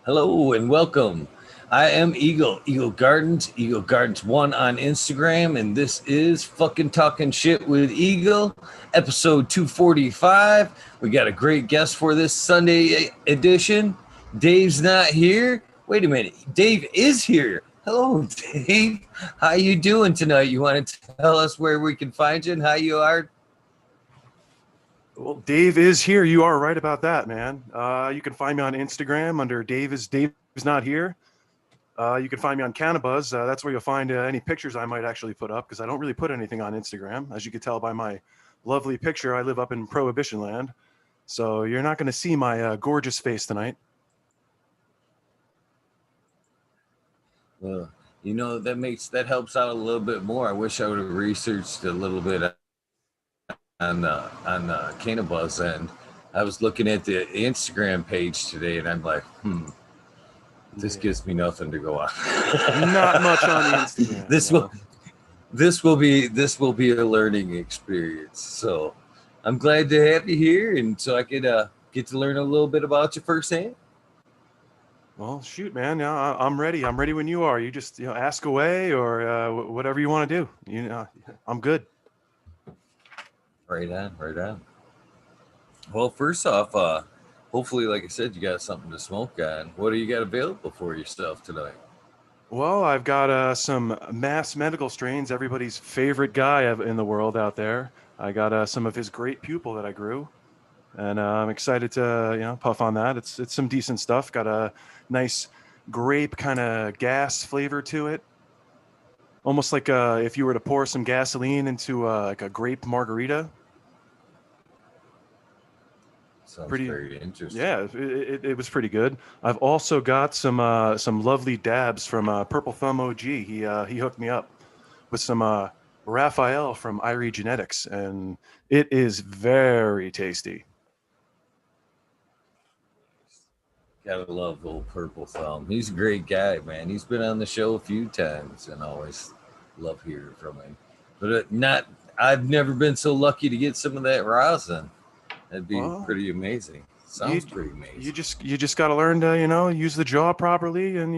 Hello and welcome. I am Eagle Gardens 1 on Instagram, and this is fucking Talking Shit with Eagle, episode 245. We got a great guest for this Sunday edition. Dave's not here. Wait a minute, Dave is here. Hello, Dave. How you doing tonight? You want to tell us where we can find you and how you are? Well, Dave is here. You are right about that, man. You can find me on Instagram under Dave's Not Here. You can find me on Cannabuzz. That's where you'll find any pictures I might actually put up, because I don't really put anything on Instagram. As you can tell by my lovely picture, I live up in Prohibition Land. So you're not going to see my gorgeous face tonight. Well, that helps out a little bit more. I wish I would have researched a little bit on Cannabuzz, and I was looking at the Instagram page today, and I'm like, this gives me nothing to go on. Not much on the Instagram. This will be a learning experience. So I'm glad to have you here, and so I could get to learn a little bit about you firsthand. Well, shoot, man. Yeah, I'm ready. I'm ready when you are. You just ask away, or whatever you want to do. I'm good. Right on. Well, first off, hopefully, like I said, you got something to smoke on. What do you got available for yourself tonight? Well, I've got some mass medical strains, everybody's favorite guy in the world out there. I got some of his great pupil that I grew, and I'm excited to puff on that. It's some decent stuff. Got a nice grape kind of gas flavor to it, almost like if you were to pour some gasoline into like a grape margarita. Sounds very interesting. Yeah, it was pretty good. I've also got some lovely dabs from Purple Thumb OG. He hooked me up with some Raphael from Irie Genetics, and it is very tasty. Gotta love old Purple Thumb. He's a great guy, man. He's been on the show a few times, and always love hearing from him. But I've never been so lucky to get some of that rosin. That'd be pretty amazing. Sounds pretty amazing. You just got to learn to use the jaw properly, and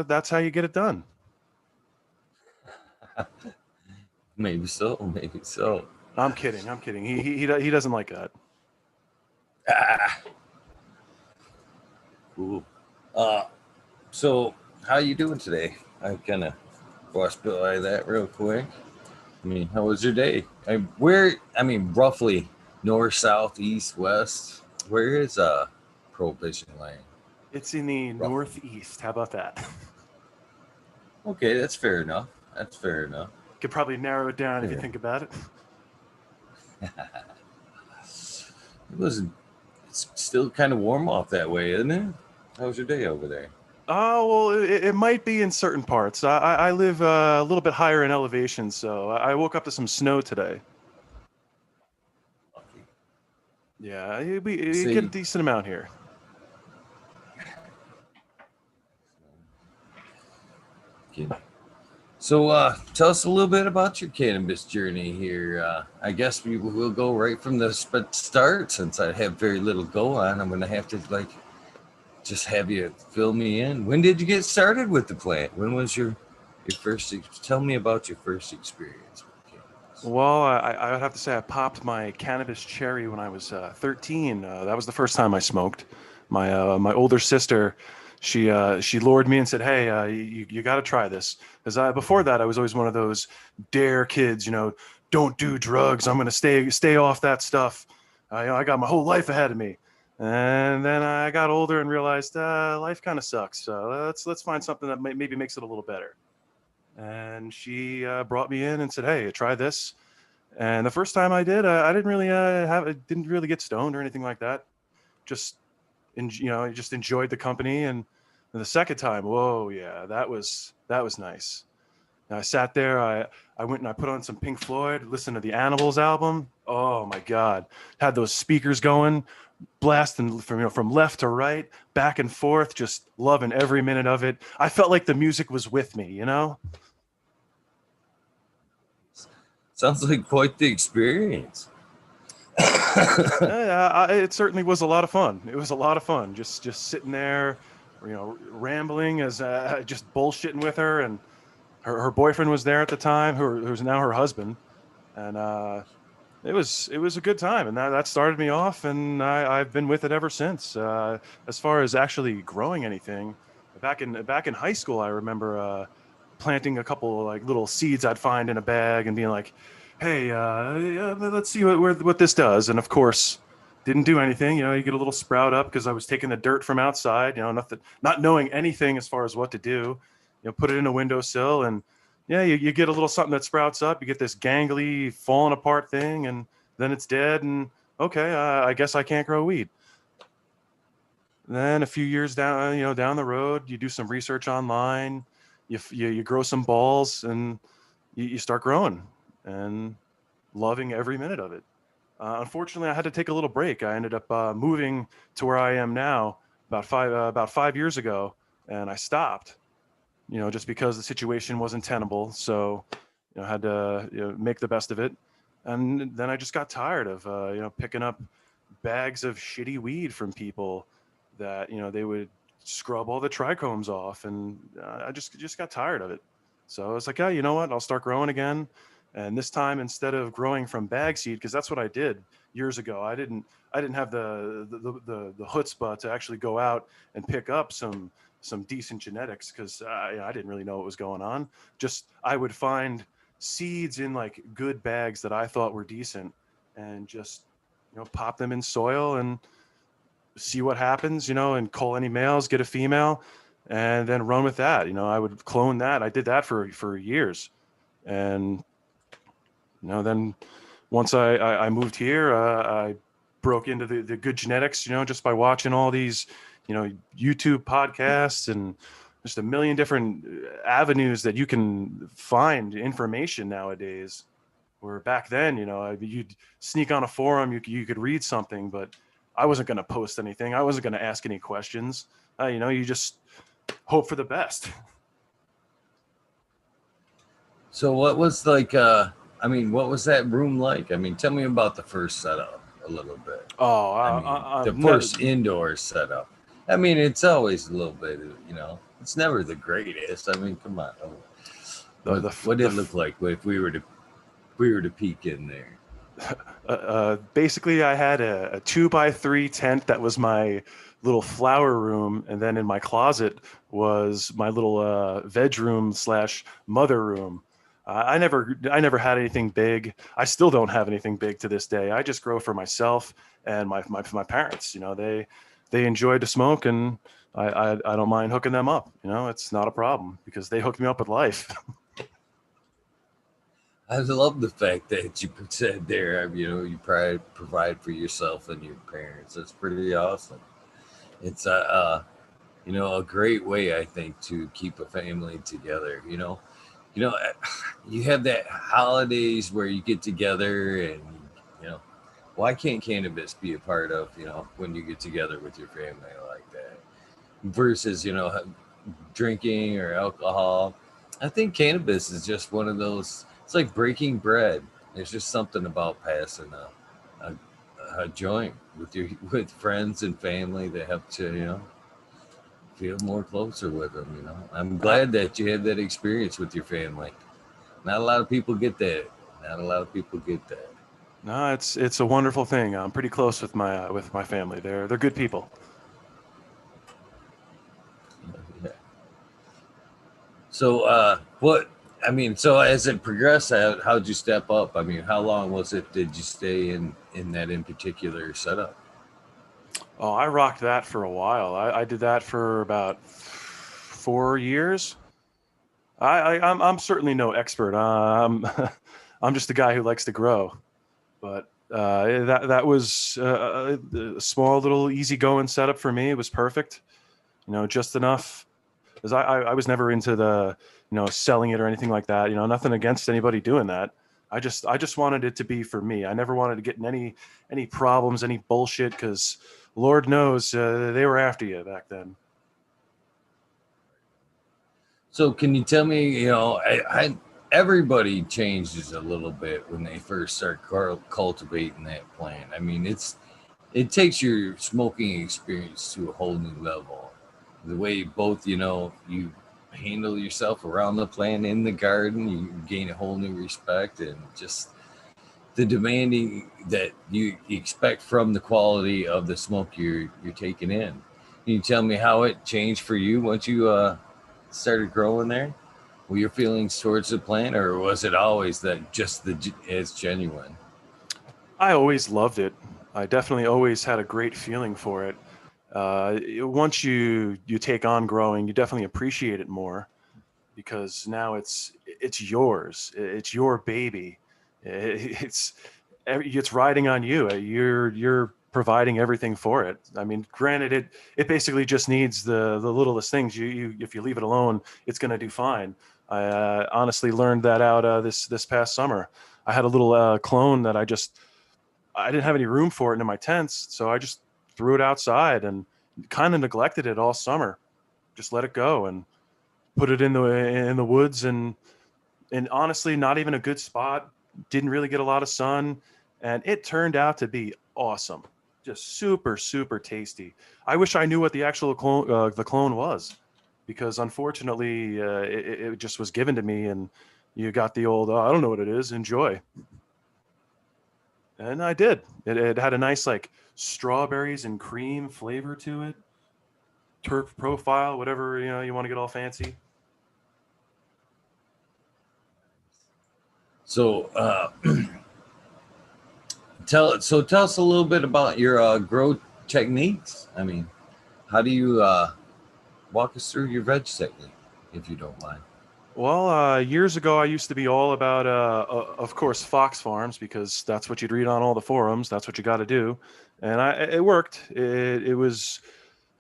that's how you get it done. Maybe so. I'm kidding. He doesn't like that. Cool. So how you doing today? I kind of brushed by that real quick. I mean, how was your day? Roughly north, south, east, west. Where is Prohibition Lane? It's in the northeast. How about that? Okay, that's fair enough. Could probably narrow it down if you think about it. It's still kind of warm off that way, isn't it? How was your day over there? Oh, well, it might be in certain parts. I live a little bit higher in elevation, so I woke up to some snow today. Yeah, you get a decent amount here. So tell us a little bit about your cannabis journey here. I guess we will go right from the start, since I have very little go on. I'm going to have to just have you fill me in. When did you get started with the plant? When was your first? Tell me about your first experience with cannabis. Well, I would have to say I popped my cannabis cherry when I was 13. That was the first time I smoked. My older sister, she lured me and said, "Hey, you got to try this." Because before that, I was always one of those dare kids. Don't do drugs. I'm going to stay off that stuff. I got my whole life ahead of me. And then I got older and realized life kind of sucks. So let's find something that maybe makes it a little better. And she brought me in and said, "Hey, try this." And the first time I did, I didn't really get stoned or anything like that. Just just enjoyed the company. And the second time, whoa, yeah, that was nice. And I sat there. I went and I put on some Pink Floyd, listened to the Animals album. Oh my God, had those speakers going, blasting from left to right, back and forth, just loving every minute of it. I felt like the music was with me. Sounds like quite the experience. It certainly was a lot of fun. It was a lot of fun just sitting there, rambling as just bullshitting with her, and her boyfriend was there at the time, who's now her husband, and it was a good time, and that started me off, and I've been with it ever since. As far as actually growing anything, back in high school, I remember planting a couple like little seeds I'd find in a bag and being like, "Hey, yeah, let's see what this does." And of course, didn't do anything. You get a little sprout up because I was taking the dirt from outside. Nothing, not knowing anything as far as what to do. Put it in a windowsill, and yeah, you get a little something that sprouts up. You get this gangly, falling apart thing, and then it's dead. And okay, I guess I can't grow weed. Then a few years down, down the road, you do some research online. You grow some balls, and you start growing and loving every minute of it. Unfortunately, I had to take a little break. I ended up moving to where I am now about 5 years ago, and I stopped. Just because the situation wasn't tenable. So, I had to make the best of it. And then I just got tired of picking up bags of shitty weed from people that they would scrub all the trichomes off, and I just got tired of it. So I was like, yeah, you know what? I'll start growing again. And this time, instead of growing from bag seed, because that's what I did years ago, I didn't have the chutzpah to actually go out and pick up some decent genetics, because I didn't really know what was going on. Just I would find seeds in like good bags that I thought were decent, and just pop them in soil and see what happens, and call any males, get a female, and then run with that. I would clone that. I did that for years, and then once I moved here, I broke into the good genetics, just by watching all these, YouTube podcasts and just a million different avenues that you can find information nowadays. Where back then, you'd sneak on a forum, you could read something, but I wasn't going to post anything. I wasn't going to ask any questions. You just hope for the best. So what was like? What was that room like? Tell me about the first setup a little bit. Oh, The first indoor setup. It's always a little bit, it's never the greatest. Come on. What did it look like if we were to peek in there? Basically, I had a 2x3 tent that was my little flower room, and then in my closet was my little veg room / mother room. I never had anything big. I still don't have anything big to this day. I just grow for myself and my parents. They enjoy to smoke, and I don't mind hooking them up. It's not a problem because they hooked me up with life. I love the fact that you said there, you provide for yourself and your parents. That's pretty awesome. It's a great way, I think, to keep a family together. You have that holidays where you get together, and why can't cannabis be a part of when you get together with your family like that versus drinking or alcohol? I think cannabis is just one of those. It's like breaking bread. There's just something about passing a joint with friends and family that help to feel more closer with them. I'm glad that you had that experience with your family. Not a lot of people get that. Not a lot of people get that. No, it's a wonderful thing. I'm pretty close with my family. They're good people. Yeah. So so as it progressed, how'd you step up? How long was it? Did you stay in that in particular setup? Oh, I rocked that for a while. I did that for about 4 years. I'm certainly no expert. I'm just a guy who likes to grow, but that was a small little easygoing setup for me. It was perfect, just enough, because I was never into the selling it or anything like that. Nothing against anybody doing that. I just wanted it to be for me. I never wanted to get in any problems, any bullshit, because Lord knows they were after you back then. So can you tell me, everybody changes a little bit when they first start cultivating that plant. It takes your smoking experience to a whole new level. the way you both, you handle yourself around the plant in the garden, you gain a whole new respect, and just the demanding that you expect from the quality of the smoke you're taking in. Can you tell me how it changed for you once you started growing there? Were your feelings towards the plant, or was it always that just as genuine? I always loved it. I definitely always had a great feeling for it. Once you take on growing, you definitely appreciate it more because now it's yours. It's your baby. It's it's riding on you. You're providing everything for it. I mean, granted, it basically just needs the littlest things. You if you leave it alone, it's going to do fine. I honestly learned that out this past summer. I had a little clone that I didn't have any room for it in my tents, so I just threw it outside and kind of neglected it all summer. Just let it go and put it in the woods and honestly, not even a good spot. Didn't really get a lot of sun, and it turned out to be awesome. Just super super tasty. I wish I knew what the actual clone was, because unfortunately, it just was given to me, and you got the old I don't know what it is. Enjoy. And I did. It had a nice like strawberries and cream flavor to it. Turf profile, whatever you want to get all fancy. So tell us a little bit about your grow techniques. I mean, how do you walk us through your veg technique, if you don't mind? Well, years ago, I used to be all about, of course, Fox Farms because that's what you'd read on all the forums. That's what you got to do, and it worked. It was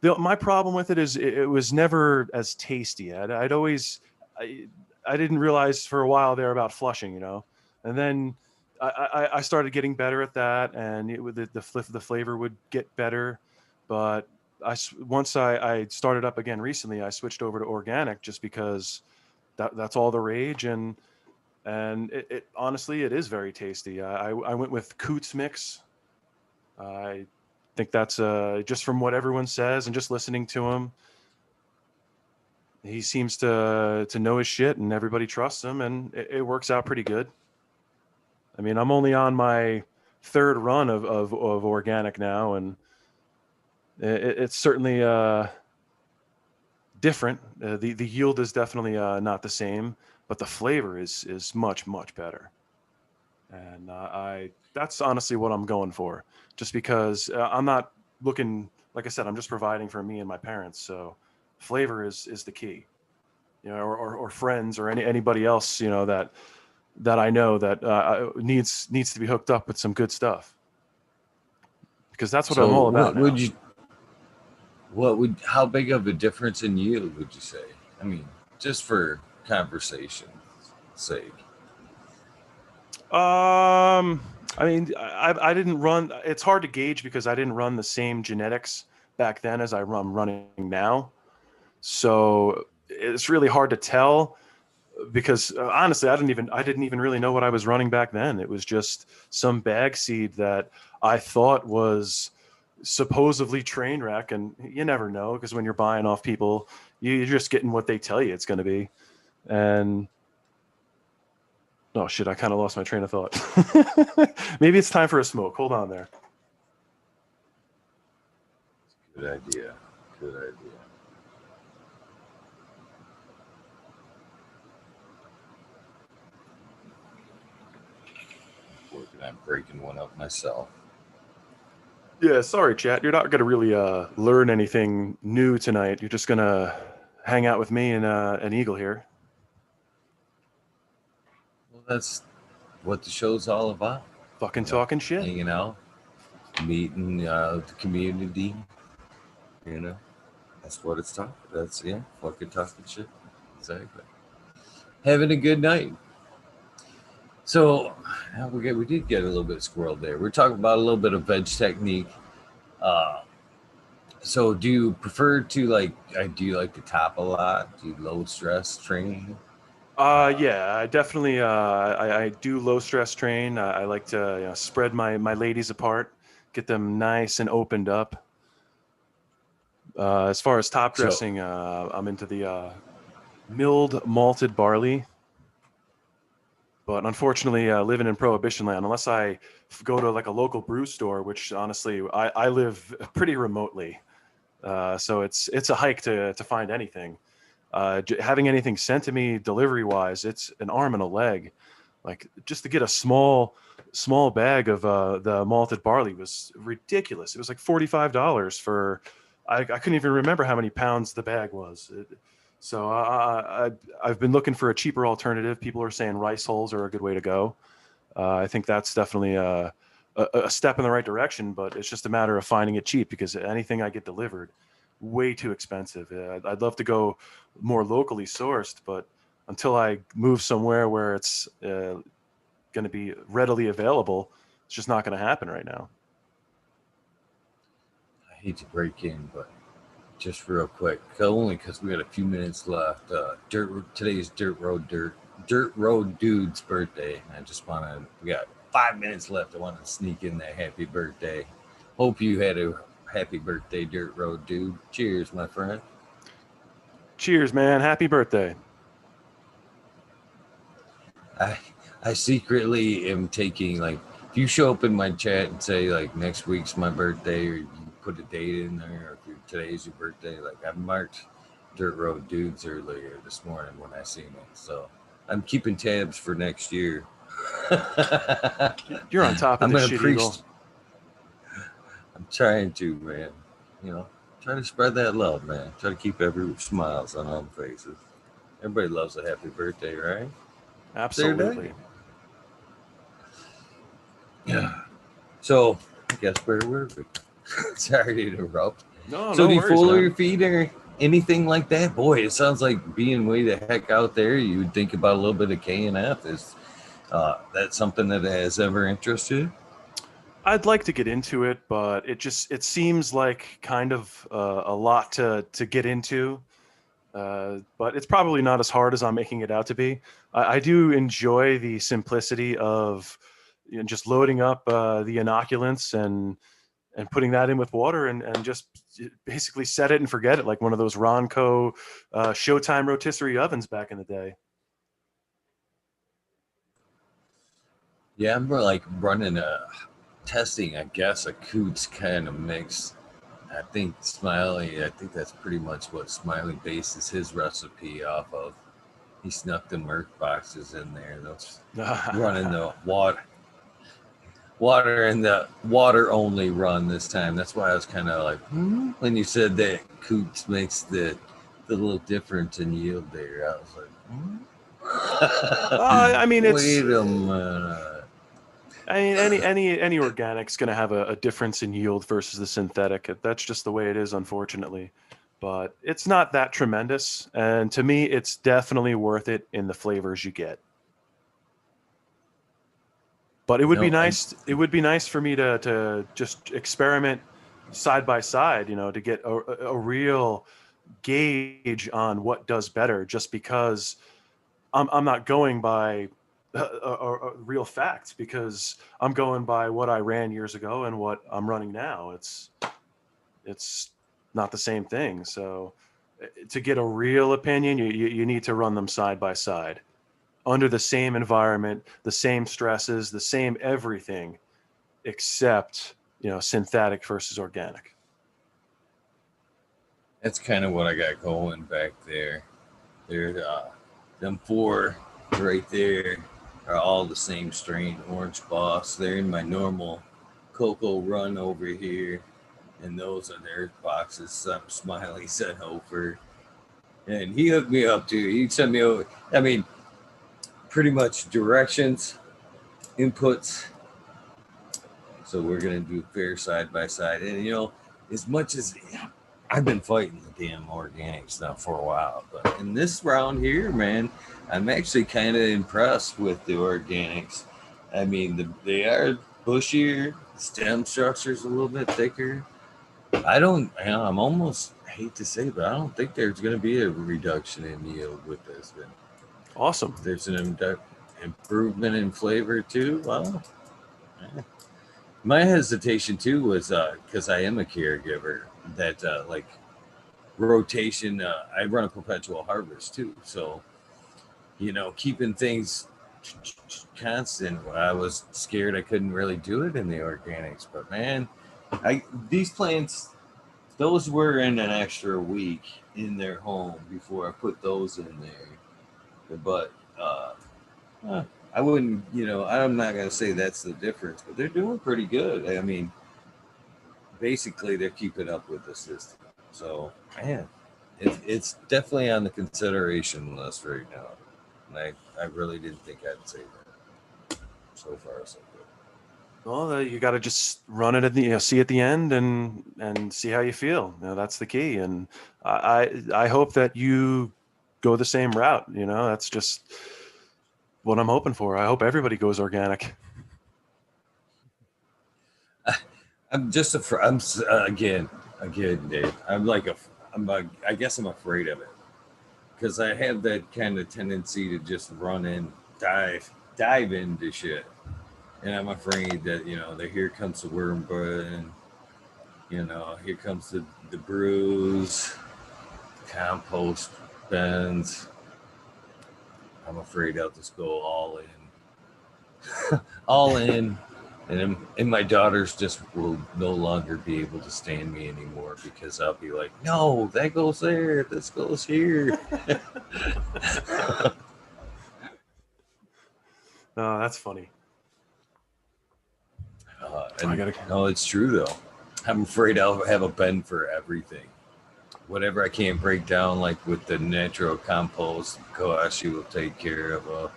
my problem with it is it was never as tasty. I'd always I, I didn't realize for a while there about flushing, and then I started getting better at that, and the flavor would get better, but once I started up again recently, I switched over to organic just because that's all the rage, and it honestly it is very tasty. I went with Coots mix. I think that's just from what everyone says and just listening to him. He seems to know his shit, and everybody trusts him, and it works out pretty good. I mean, I'm only on my third run of organic now, and it's certainly different. The yield is definitely not the same, but the flavor is much much better. And I that's honestly what I'm going for, just because I'm not looking. Like I said, I'm just providing for me and my parents, so flavor is the key. Or friends or anybody else that I know that needs to be hooked up with some good stuff, because that's what I'm So all about now. how big of a difference in yield would you say? I mean, just for conversation's sake. Um, I mean, I didn't run. It's hard to gauge because I didn't run the same genetics back then as I'm running now. So it's really hard to tell because honestly, I didn't even really know what I was running back then. It was just some bag seed that I thought was supposedly train wreck, and you never know because when you're buying off people, you're just getting what they tell you it's going to be. And oh shit, I kind of lost my train of thought. Maybe it's time for a smoke. Hold on there. Good idea. Good idea. Working on breaking one up myself. Yeah, sorry, chat. You're not going to really learn anything new tonight. You're just going to hang out with me and an eagle here. Well, that's what the show's all about. Fucking talking shit. Hanging out, meeting the community. You know, that's what it's talking. That's fucking talking shit. Exactly. Having a good night. So we did get a little bit squirreled there. We're talking about a little bit of veg technique. Uh, so do you prefer to do you like to top a lot? Do you low stress train? Yeah, I definitely I do low stress train. I like to spread my ladies apart, get them nice and opened up. As far as top So, dressing, I'm into the milled malted barley. But unfortunately, living in Prohibition land, unless I go to like a local brew store, which honestly, I live pretty remotely, so it's a hike to find anything. Having anything sent to me delivery wise, it's an arm and a leg. Like just to get a small bag of the malted barley was ridiculous. It was like $45 for. I couldn't even remember how many pounds the bag was. So I've been looking for a cheaper alternative. People are saying rice hulls are a good way to go. I think that's definitely a step in the right direction, but it's just a matter of finding it cheap because anything I get delivered, way too expensive. I'd love to go more locally sourced, but until I move somewhere where it's going to be readily available, it's just not going to happen right now. I hate to break in, but just real quick, only because we got a few minutes left. Today's Dirt Road Dude's birthday. I just want to. We got 5 minutes left. I want to sneak in that happy birthday. Hope you had a happy birthday, Dirt Road Dude. Cheers, my friend. Cheers, man. Happy birthday. I I secretly am taking, like, if you show up in my chat and say like next week's my birthday, or you put a date in there, or if today's your birthday, like I marked Dirt Road Dudes earlier this morning when I seen it. So I'm keeping tabs for next year. You're on top of I'm this gonna shit, preach. Eagle. I'm trying to, man. You know, trying to spread that love, man. Try to keep every smiles on all faces. Everybody loves a happy birthday, right? It's their day. Absolutely. Yeah. So I guess where were we? Sorry to interrupt. No, So no do you worries, follow your man. feet or anything like that? Boy, it sounds like being way the heck out there. You would think about a little bit of KNF. Is that something that has ever interested you? I'd like to get into it, but it seems like kind of a lot to get into. But it's probably not as hard as I'm making it out to be. I do enjoy the simplicity of just loading up the inoculants and putting that in with water and just basically set it and forget it, like one of those Ronco Showtime rotisserie ovens back in the day. Yeah, I'm like running a testing, I guess, a Coots kind of mix. I think Smiley, I think that's pretty much what Smiley bases his recipe off of. He snuck the Merc boxes in there. Those running the water and the water only run this time. That's why I was kind of like, when you said that Coots makes the little difference in yield there. I was like, I mean, it's. wait a minute. I mean, any organic's going to have a difference in yield versus the synthetic. That's just the way it is, unfortunately. But it's not that tremendous, and to me, it's definitely worth it in the flavors you get. But it would be No, nice. It would be nice for me to just experiment side by side, to get a real gauge on what does better. Just because I'm not going by real facts, because I'm going by what I ran years ago and what I'm running now. It's not the same thing. So to get a real opinion, you need to run them side by side under the same environment, the same stresses, the same everything, except synthetic versus organic. that's kind of what I got going back there. There, them four right there are all the same strain. Orange Boss. They're in my normal cocoa run over here, and those are their boxes. Some Smiley sent over, and he hooked me up too. He sent me over. I mean, pretty much directions, inputs. So we're gonna do fair side by side, and as much as I've been fighting the damn organics now for a while, but in this round here, man, I'm actually kind of impressed with the organics. I mean, they are bushier, stem structure's a little bit thicker. I'm almost, I hate to say, but I don't think there's going to be a reduction in yield with this. But Awesome. if there's an improvement in flavor too, well, my hesitation too was because I am a caregiver that like rotation. I run a perpetual harvest too, so keeping things constant. I was scared I couldn't really do it in the organics, but man, these plants, those were in an extra week in their home before I put those in there. But I wouldn't, I'm not gonna say that's the difference, but they're doing pretty good. I mean, basically they're keeping up with the system. So man, it's definitely on the consideration list right now. And I really didn't think I'd say that. So far, so good. Well, you got to just run it at the see at the end and see how you feel. That's the key. And I hope that you go the same route. That's just what I'm hoping for. I hope everybody goes organic. I'm just I'm again, Dave. I guess I'm afraid of it because I have that kind of tendency to just run in, dive into shit, and I'm afraid that here comes the worm burn, here comes the bruise, compost bends. I'm afraid I'll just go all in, all in. And my daughters just will no longer be able to stand me anymore because I'll be like, no, that goes there, this goes here. Oh, that's funny. No, it's true though. I'm afraid I'll have a bend for everything. Whatever I can't break down, like with the natural compost, Koashi will take care of.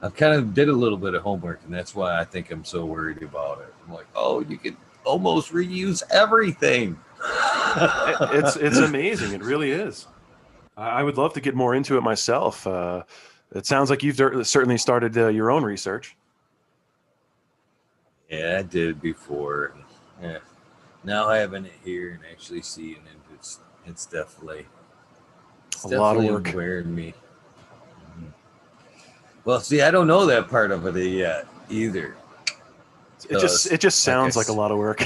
I've kind of did a little bit of homework, and that's why I think I'm so worried about it. I'm like, oh, you could almost reuse everything. It's amazing. It really is. I would love to get more into it myself. It sounds like you've certainly started your own research. Yeah, I did before. Yeah. Now having it here and actually seeing it, it's definitely a lot of work. Wearing me. Well, see, I don't know that part of it yet either. It just sounds like a lot of work.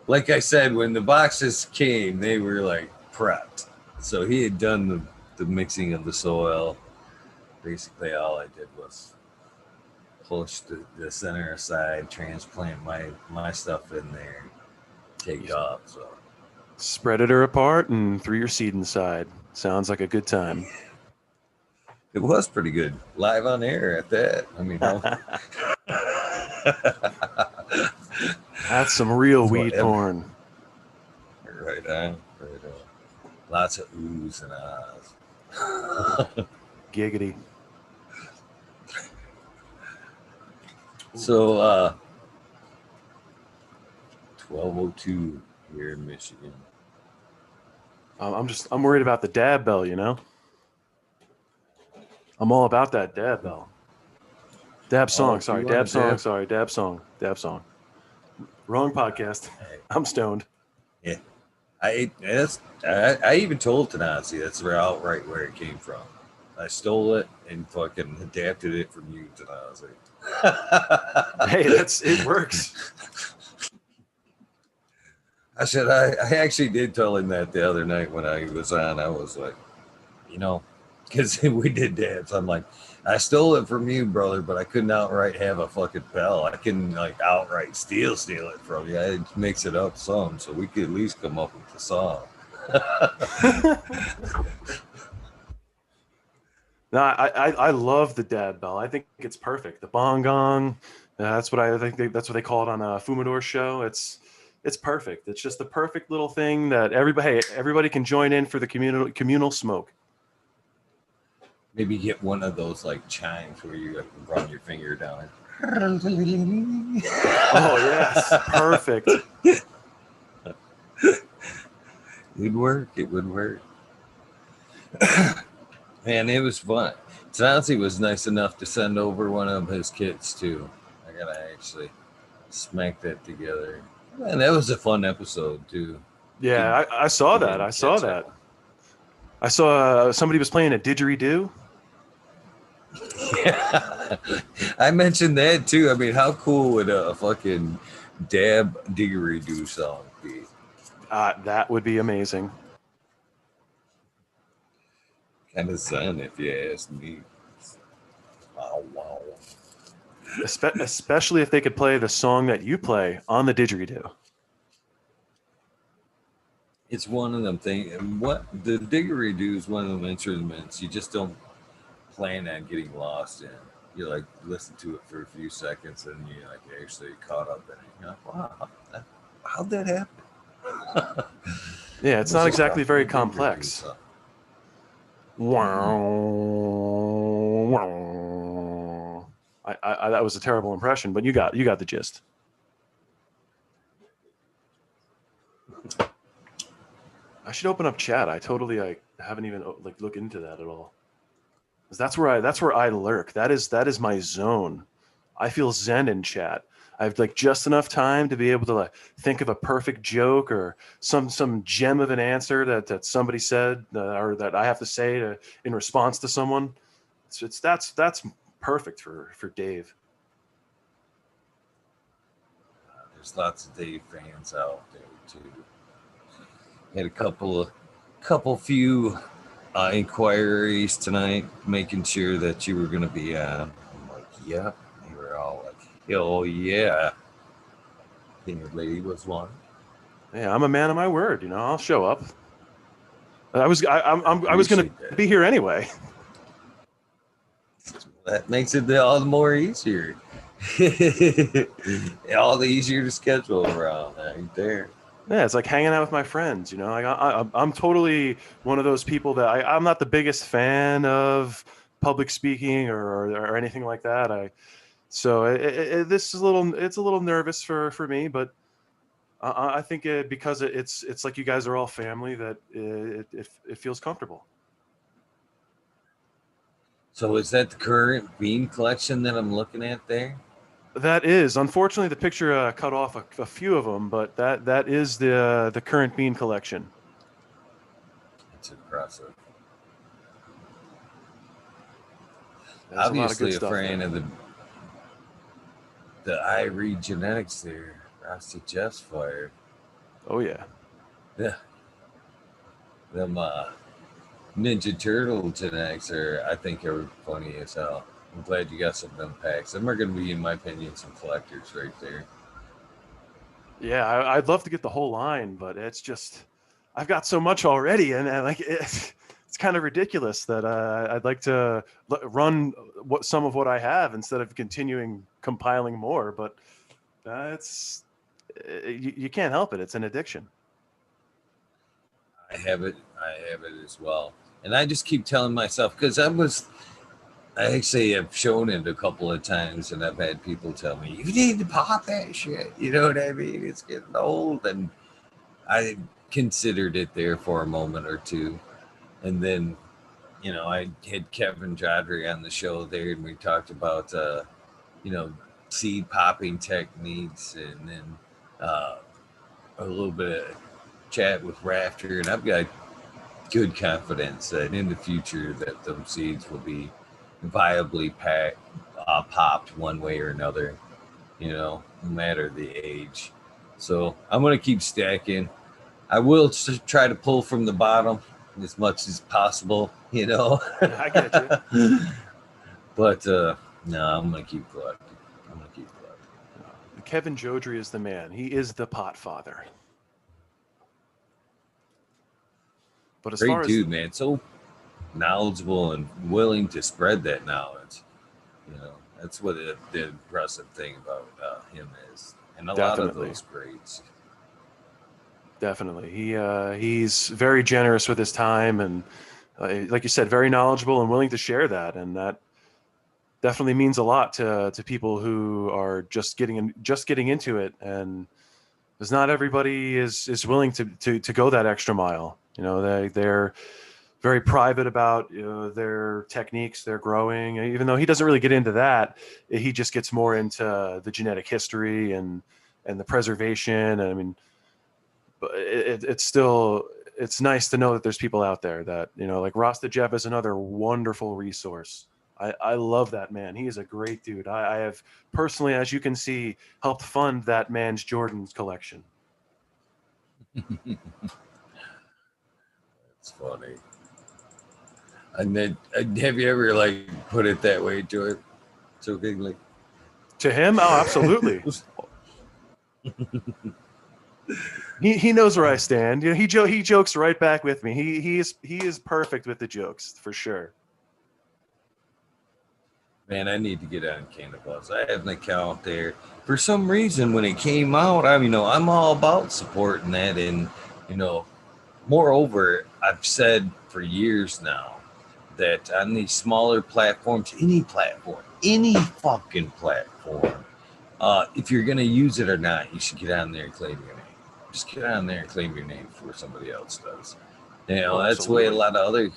Like I said, when the boxes came, they were like prepped. So he had done the mixing of the soil. Basically, all I did was push the center aside, transplant my stuff in there, take off. So spread it apart and threw your seed inside. Sounds like a good time. It was pretty good. Live on air at that. I mean, that's some real weed porn. Right on. Lots of oohs and ahs. Giggity. So, 12:02 here in Michigan. I'm worried about the dab bell, I'm all about that dab bell. Dab song, sorry. Dab song, sorry. Dab song. Dab song. Wrong podcast. I'm stoned. Yeah. I even told Tanasi that's outright where it came from. I stole it and fucking adapted it from you, Tanasi. Hey, it works. I said I actually did tell him that the other night when I was on. I was like, because we did dance. I'm like, I stole it from you, brother, but I couldn't outright have a fucking bell. I couldn't outright steal it from you. I mix it up some, so we could at least come up with the song. No, I love the dab bell. I think it's perfect. The bong gong. That's what I think. That's what they call it on a Fumador show. It's perfect. It's just the perfect little thing that everybody can join in for the communal smoke. Maybe get one of those chimes where you run your finger down. Oh yes, perfect. It would work. Man, it was fun. Tanasi was nice enough to send over one of his kits too. I gotta actually smack that together. Man, that was a fun episode too. Yeah, I saw that. I saw that. I saw somebody was playing a didgeridoo. Yeah, I mentioned that too. I mean, how cool would a fucking dab didgeridoo song be? That would be amazing. Kind of son, if you ask me. Wow, wow. Especially if they could play the song that you play on the didgeridoo. It's one of them things. What the didgeridoo is one of them instruments you just don't plan on getting lost in. You like listen to it for a few seconds and you like actually caught up in it. You're like, wow, how'd that happen? Yeah, it's not exactly very The didgeridoo complex. song. Wow. Wow. That was a terrible impression, but you got the gist. I should open up chat. I totally haven't even like looked into that at all. 'Cause that's where I lurk. That is my zone. I feel zen in chat. I have like just enough time to be able to like think of a perfect joke or some gem of an answer that somebody said or that I have to say in response to someone. That's perfect for Dave. There's lots of Dave fans out there too. Had a few inquiries tonight, making sure that you were going to be on. I'm like, yeah. They were all like, hell yeah. I think your lady was one. Yeah, I'm a man of my word. You know, I'll show up. I was going Appreciate to that. be here anyway. That makes it all the more easier. All the easier to schedule around right there. Yeah, it's like hanging out with my friends. You know, like I'm totally one of those people that I'm not the biggest fan of public speaking or anything like that. This is it's a little nervous for me, but I think because it's like you guys are all family that it feels comfortable. So is that the current bean collection that I'm looking at there? That is unfortunately the picture cut off a few of them, but that is the current bean collection. It's impressive. There's a lot of good Obviously a stuff fan there. of the I read genetics there. Rusty Jeff's fire. Oh yeah. Yeah. Them Ninja Turtle genetics I think are funny as hell. I'm glad you got some of them packs. Them are gonna be, in my opinion, some collectors right there. Yeah, I'd love to get the whole line, but it's just I've got so much already, and like it's kind of ridiculous that I'd like to run some of what I have instead of continuing compiling more. But it's you can't help it; it's an addiction. I have it as well. And I just keep telling myself, because I actually have shown it a couple of times and I've had people tell me, you need to pop that shit. You know what I mean? It's getting old. And I considered it there for a moment or two. And then, I had Kevin Jodry on the show there and we talked about, you know, seed popping techniques and then a little bit of chat with Rafter. And I've got good confidence that in the future that those seeds will be viably popped one way or another, no matter the age. So I'm going to keep stacking. I will try to pull from the bottom as much as possible, I get you. But no, I'm going to keep collecting. Kevin Jodry is the man. He is the pot father. But as Great far as dude, man. So knowledgeable and willing to spread that knowledge. That's what the impressive thing about him is, and a lot of those greats. Definitely, he's very generous with his time, and like you said, very knowledgeable and willing to share that, and that definitely means a lot to people who are just getting into it, and because not everybody is willing to go that extra mile. They're very private about their techniques, their growing. Even though he doesn't really get into that, he just gets more into the genetic history and the preservation. I mean, but it's nice to know that there's people out there that like Rasta Jeff is another wonderful resource. I love that man. He is a great dude. I have personally, as you can see, helped fund that man's Jordan's collection. It's funny. And then, have you ever like put it that way, Joy? Jokingly. To him, oh, absolutely. He knows where I stand. You know, he jokes right back with me. He is perfect with the jokes for sure. Man, I need to get on Cannabis. I have an account there. For some reason, when it came out, I'm all about supporting that. And, you know, moreover, I've said for years now that on these smaller platforms, any fucking platform, if you're going to use it or not, you should get on there and claim your name. Just get on there and claim your name before somebody else does. You know, Oh, that's the way a absolutely. lot of other.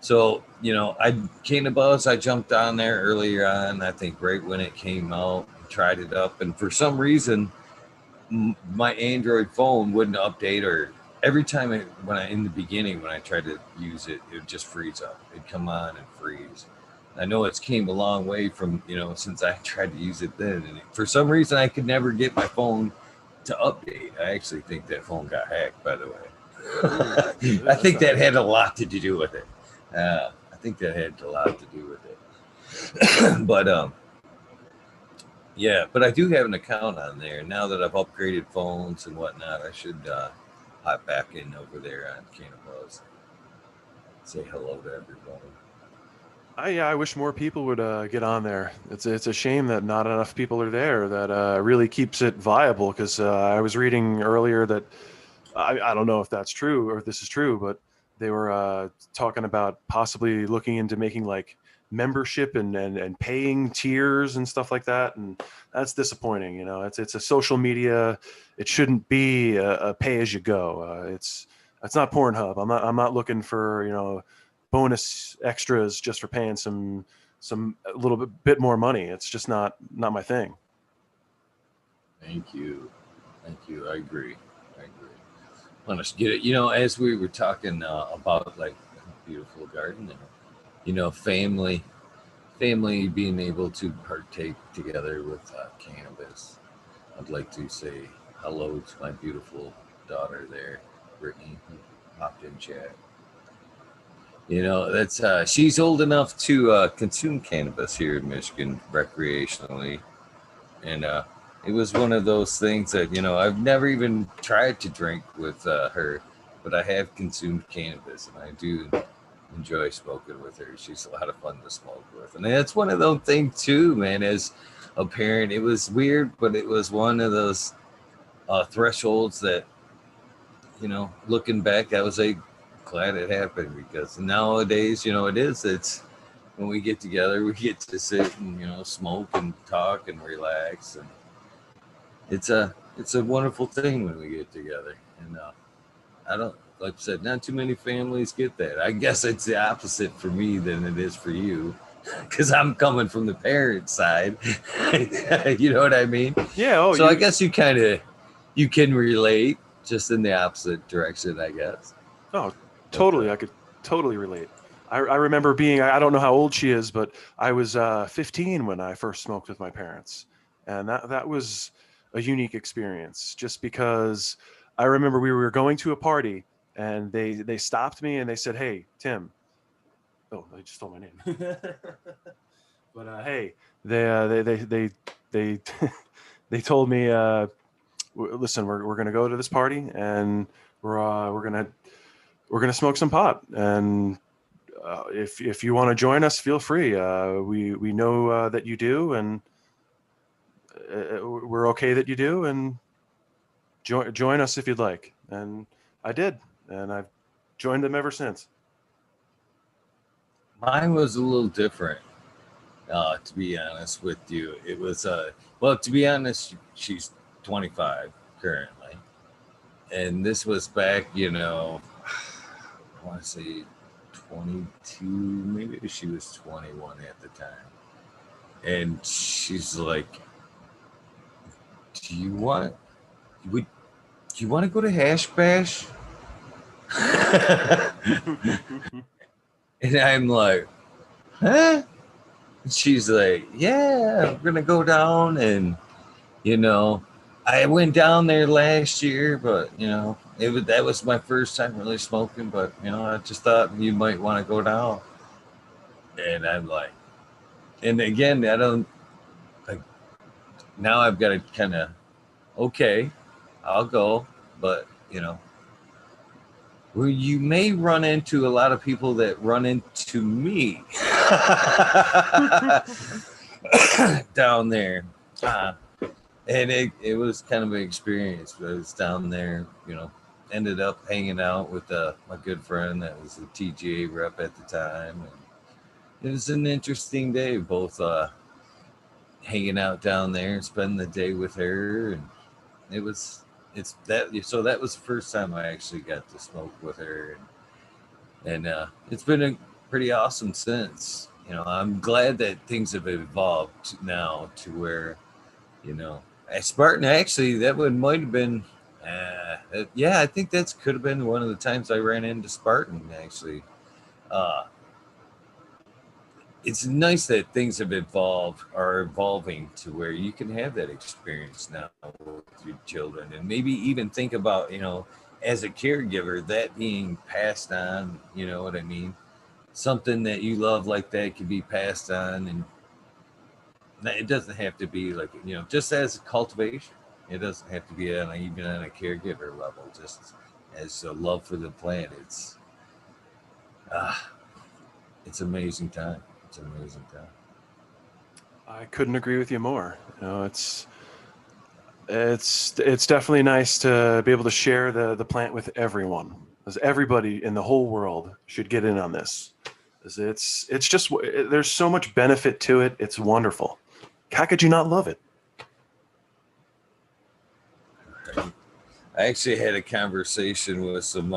So, I came to Buzz. I jumped on there earlier on, I think right when it came out, tried it up. And for some reason, my Android phone wouldn't update, or every time in the beginning, when I tried to use it, it would just freeze up. It'd come on and freeze. I know it's came a long way from, since I tried to use it then. And for some reason, I could never get my phone to update. I actually think that phone got hacked, by the way. I That's think not that good. had a lot to do with it. I think that had a lot to do with it. But yeah, but I do have an account on there. Now that I've upgraded phones and whatnot, I should hop back in over there on Cannabis. Say hello to everybody. I wish more people would get on there. It's a shame that not enough people are there. That really keeps it viable. Because I was reading earlier that I don't know if that's true or if this is true, but they were talking about possibly looking into making like membership and paying tiers and stuff like that. And that's disappointing. You know, it's a social media. It shouldn't be a pay as you go. That's not Pornhub. I'm not looking for, bonus extras just for paying some a little bit more money. It's just not my thing. Thank you. Thank you. I agree. I agree. Want to get it. As we were talking about like beautiful garden and, family being able to partake together with cannabis. I'd like to say hello to my beautiful daughter there, Brittany, who popped in chat. That's she's old enough to consume cannabis here in Michigan recreationally, and it was one of those things that I've never even tried to drink with her, but I have consumed cannabis, and I do enjoy smoking with her. She's a lot of fun to smoke with, and that's one of those things too, man. As a parent, it was weird, but it was one of those thresholds that looking back, I was like glad it happened, because nowadays, it's when we get together, we get to sit and smoke and talk and relax, and it's a wonderful thing when we get together. And I don't, like I said, not too many families get that. I guess it's the opposite for me than it is for you, because I'm coming from the parent side. You know what I mean? Yeah. Oh, So I you. guess you can relate, just in the opposite direction, I guess. Oh, But totally. I could totally relate. I remember being, I don't know how old she is, but I was 15 when I first smoked with my parents. And that was a unique experience just because I remember we were going to a party and they stopped me and they said, "Hey, Tim." Oh, they just stole my name. But hey, they they told me, listen, we're gonna go to this party and we're gonna smoke some pot, and if you want to join us, feel free. We know that you do, and we're okay that you do, and join us if you'd like. And I did, and I've joined them ever since. mine was a little different. To be honest with you, it was well. To be honest, she's 25 currently, and this was back. I want to say 22, maybe she was 21 at the time, and she's like, "Do you want? Would do you want to go to Hash Bash?" And I'm like, "Huh?" And she's like, "Yeah, we're gonna go down and you know." I went down there last year, but that was my first time really smoking. But I just thought you might want to go down, and I'm like, and again, I don't like now. I've got to kind of okay, I'll go, but where you may run into a lot of people that run into me down there. And it was kind of an experience. I was down there, ended up hanging out with my good friend that was the TGA rep at the time. And it was an interesting day, both hanging out down there and spending the day with her. And so that was the first time I actually got to smoke with her. And it's been a pretty awesome since. I'm glad that things have evolved now to where, at Spartan, actually, that one might have been, yeah, I think that could have been one of the times I ran into Spartan, actually. It's nice that things have are evolving to where you can have that experience now with your children, and maybe even think about, as a caregiver, that being passed on, you know what I mean? Something that you love like that could be passed on, and it doesn't have to be like, just as cultivation. It doesn't have to be even on a caregiver level, just as a love for the plant. It's amazing time. It's an amazing time. I couldn't agree with you more. It's definitely nice to be able to share the plant with everyone, because everybody in the whole world should get in on this. It's just, there's so much benefit to it. It's wonderful. How could you not love it? I actually had a conversation with some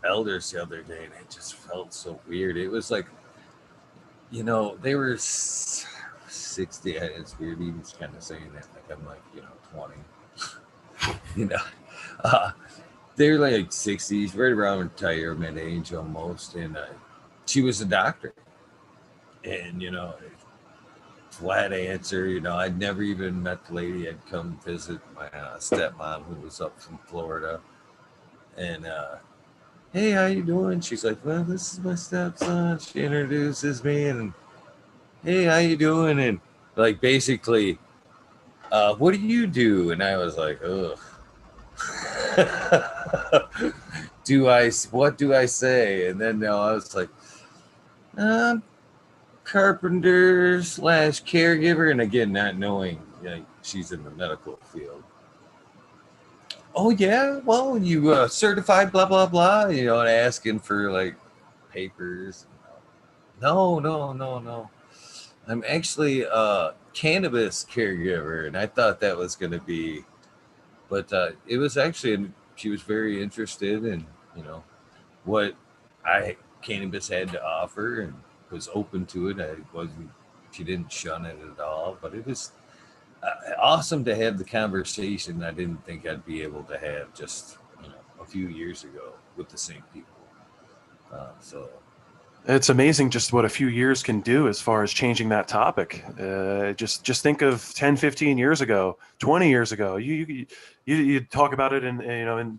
elders the other day, and it just felt so weird. It was like, they were 60. It's weird even kind of saying that. Like I'm like 20. They're like 60s, right around retirement age almost, and she was a doctor, and flat answer. I'd never even met the lady. I'd come visit my stepmom who was up from Florida, and hey, how you doing? She's like, well, this is my stepson. She introduces me, and hey, how you doing? And like basically, what do you do? And I was like, ugh. What do I say? And then I was like, carpenter / caregiver, and again, not knowing she's in the medical field. Oh yeah, well, you certified, blah blah blah, and asking for like papers. No. I'm actually a cannabis caregiver, and I thought that was going to be, but it was actually, she was very interested in what cannabis had to offer, and was open to it. She didn't shun it at all, but it was awesome to have the conversation I didn't think I'd be able to have just a few years ago with the same people. So it's amazing just what a few years can do as far as changing that topic. Just think of 10, 15 years ago, 20 years ago. You talk about it in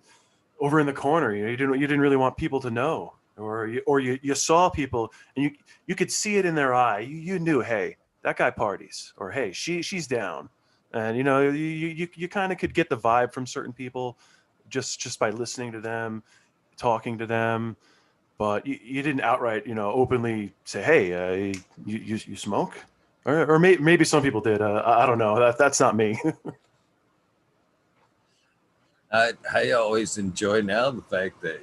over in the corner. You didn't really want people to know, or you saw people and you could see it in their eye. You knew, hey, that guy parties, or hey, she's down, and you kind of could get the vibe from certain people just by listening to them, talking to them. But you didn't outright, openly say, hey, you smoke, or maybe some people did. I don't know. That's not me. I always enjoy now the fact that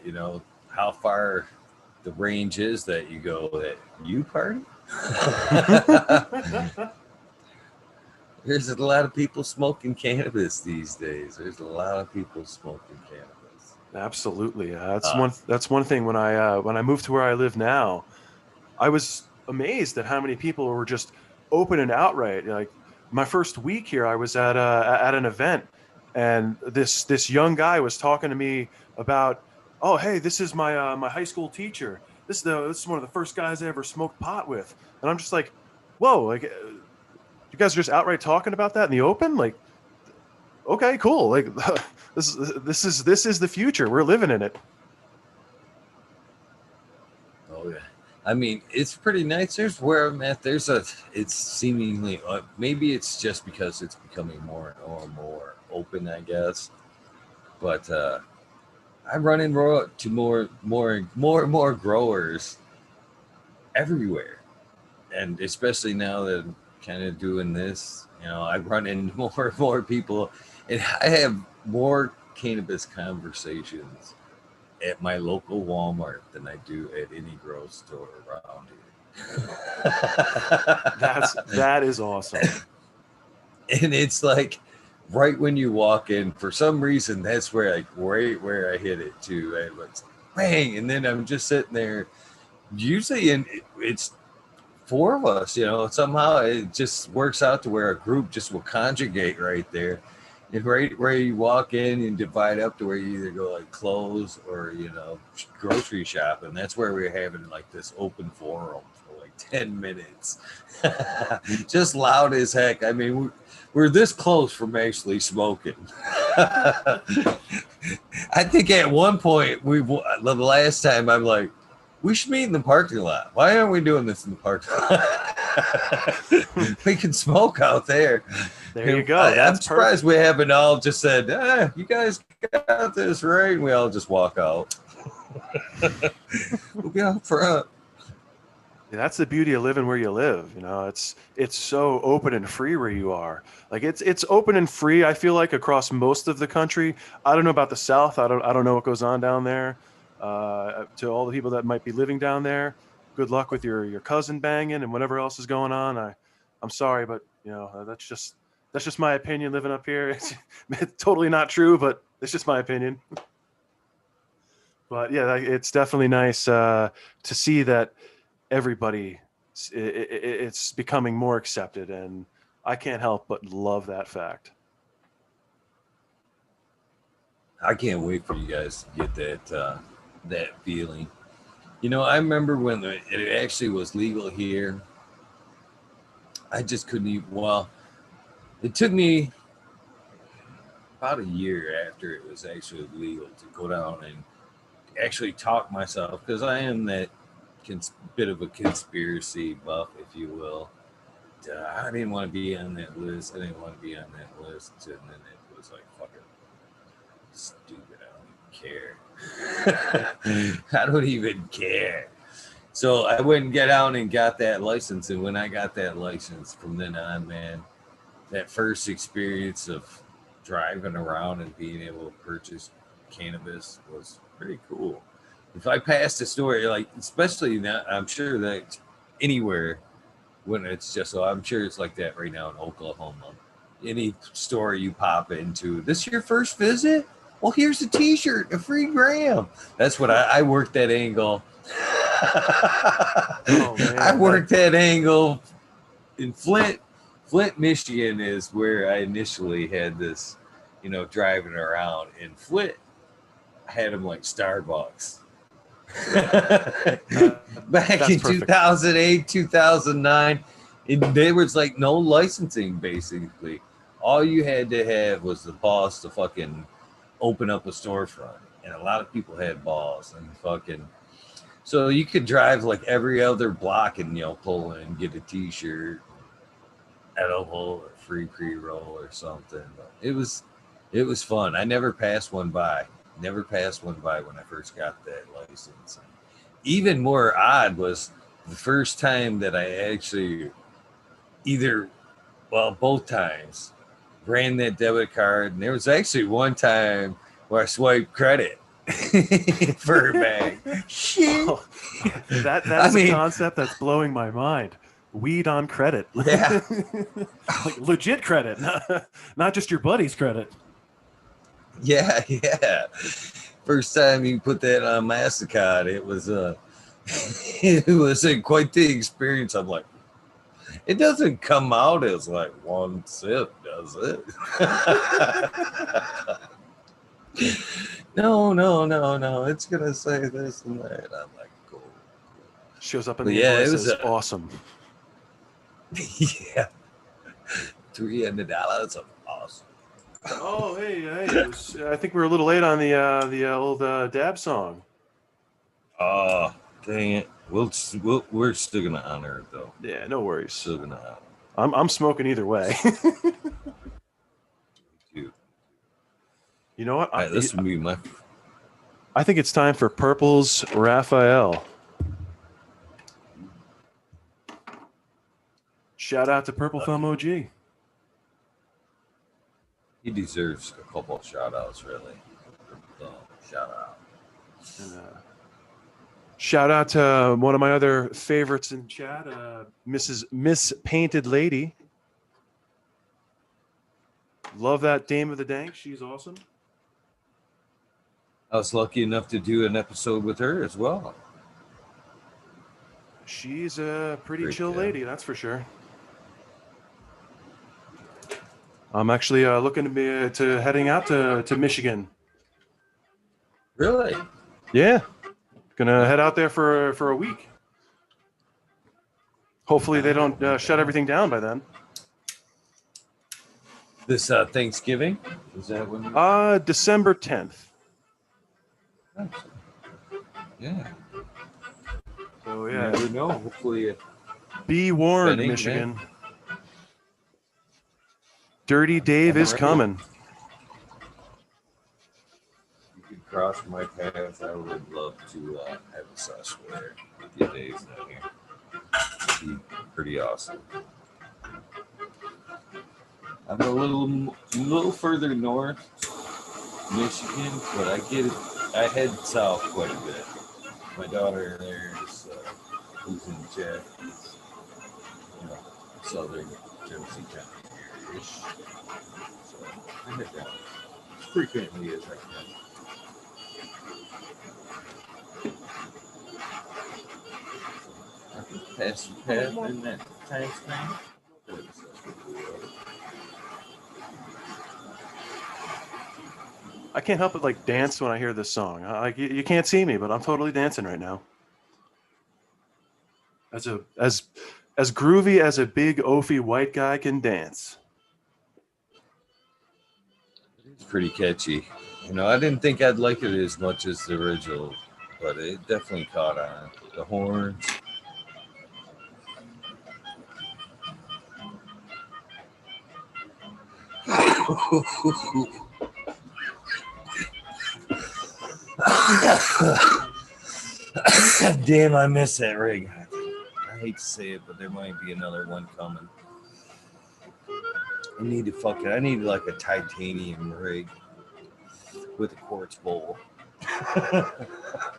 how far the range is that you go that you party. There's a lot of people smoking cannabis these days. There's a lot of people smoking cannabis. Absolutely, that's one thing. When I moved to where I live now, I was amazed at how many people were just open and outright. Like my first week here, I was at an event, and this young guy was talking to me about, oh hey, this is my my high school teacher. This is one of the first guys I ever smoked pot with, and I'm just like, whoa, like you guys are just outright talking about that in the open, like okay, cool. Like this is the future. We're living in it. Oh yeah. I mean, it's pretty nice. There's where I'm at. It's seemingly, maybe it's just because it's becoming more and more open, I guess. But I run into more growers everywhere, and especially now that I'm kind of doing this, I run into more and more people, and I have more cannabis conversations at my local Walmart than I do at any grocery store around That is awesome. here. And it's like right when you walk in, for some reason, that's where right where I hit it too. I was bang, and then I'm just sitting there. Usually, it's four of us. Somehow it just works out to where a group just will conjugate right there. And right where you walk in and divide up to where you either go like clothes or grocery shop, and that's where we're having like this open forum for like 10 minutes, just loud as heck. I mean, we're this close from actually smoking. I think at one point the last time I'm like, we should meet in the parking lot. Why aren't we doing this in the parking lot? We can smoke out there. There you go. I'm surprised we haven't all just said, you guys got this right. And we all just walk out. We'll be out front. Yeah, that's the beauty of living where you live. It's so open and free where you are. Like it's open and free. I feel like across most of the country. I don't know about the South. I don't know what goes on down there. To all the people that might be living down there, good luck with your cousin banging and whatever else is going on. I'm sorry, but that's just my opinion. Living up here, it's totally not true, but it's just my opinion. But yeah, it's definitely nice to see that everybody it's becoming more accepted, and I can't help but love that fact. I can't wait for you guys to get that feeling. I remember when it actually was legal here. I just couldn't even. Well, it took me about a year after it was actually legal to go down and actually talk myself, because I am that bit of a conspiracy buff, if you will. I didn't want to be on that list. I didn't want to be on that list, and then it was like fucking stupid. I don't even care. I don't even care. So I went and get out and got that license, and when I got that license, from then on, man, that first experience of driving around and being able to purchase cannabis was pretty cool. If I passed a store, like, especially now, I'm sure that anywhere when it's just, so I'm sure it's like that right now in Oklahoma. Any store you pop into, this your first visit? Well, here's a t-shirt, a free gram. That's what I worked that angle. Oh, man, I worked that angle in Flint. Flint, Michigan is where I initially had this, driving around. In Flint, I had them like Starbucks. Back in 2008, 2009, there was like no licensing, basically. All you had to have was the boss to fucking open up a storefront. And a lot of people had balls and fucking. So you could drive like every other block and, pull in, get a t-shirt, edible, or free pre-roll or something. But it was fun. I never passed one by. Never passed one by when I first got that license. And even more odd was the first time that I actually both times ran that debit card. And there was actually one time where I swiped credit for a bag. Shit. Oh, that's a concept that's blowing my mind. Weed on credit. Yeah. Like legit credit, not just your buddy's credit. Yeah. First time you put that on MasterCard, it was quite the experience. I'm like, it doesn't come out as like one sip, does it? No. It's gonna say this and that. I'm like, cool. Shows up in the invoice. It was awesome. Yeah, $300 of awesome. Oh, hey! I think we're a little late on the old dab song. Oh, dang it. We're still gonna honor it though. Yeah, no worries. Still gonna honor I'm smoking either way. you. You know what? All right, this would be my. I think it's time for Purple's Raphael. Shout out to Purple Thumb OG. He deserves a couple of shout outs, really. Shout out. And, shout out to one of my other favorites in chat, Miss Painted Lady. Love that Dame of the Dank. She's awesome. I was lucky enough to do an episode with her as well. She's a pretty chill lady, that's for sure. I'm actually looking to heading out to Michigan. Really? Yeah, gonna head out there for a week. Hopefully they don't shut everything down by then. This Thanksgiving? Is that when? December 10th. Yeah. So yeah. You never know. Hopefully. Be warned, Michigan. Man. Dirty Dave is coming. You could cross my path. I would love to have a sauce there with you, Dave, down here. It'd be pretty awesome. I'm a little further north, Michigan, but I head south quite a bit. My daughter there is who's in chat. Is, southern Tennessee County area-ish. So I head down as frequently as I can. I can pass the path in that time span. I can't help but like dance when I hear this song. Like you can't see me, but I'm totally dancing right now. As groovy as a big oafy white guy can dance. It's pretty catchy. I didn't think I'd like it as much as the original, but it definitely caught on. The horns. Damn, I miss that rig. I hate to say it, but there might be another one coming. I need like a titanium rig with a quartz bowl.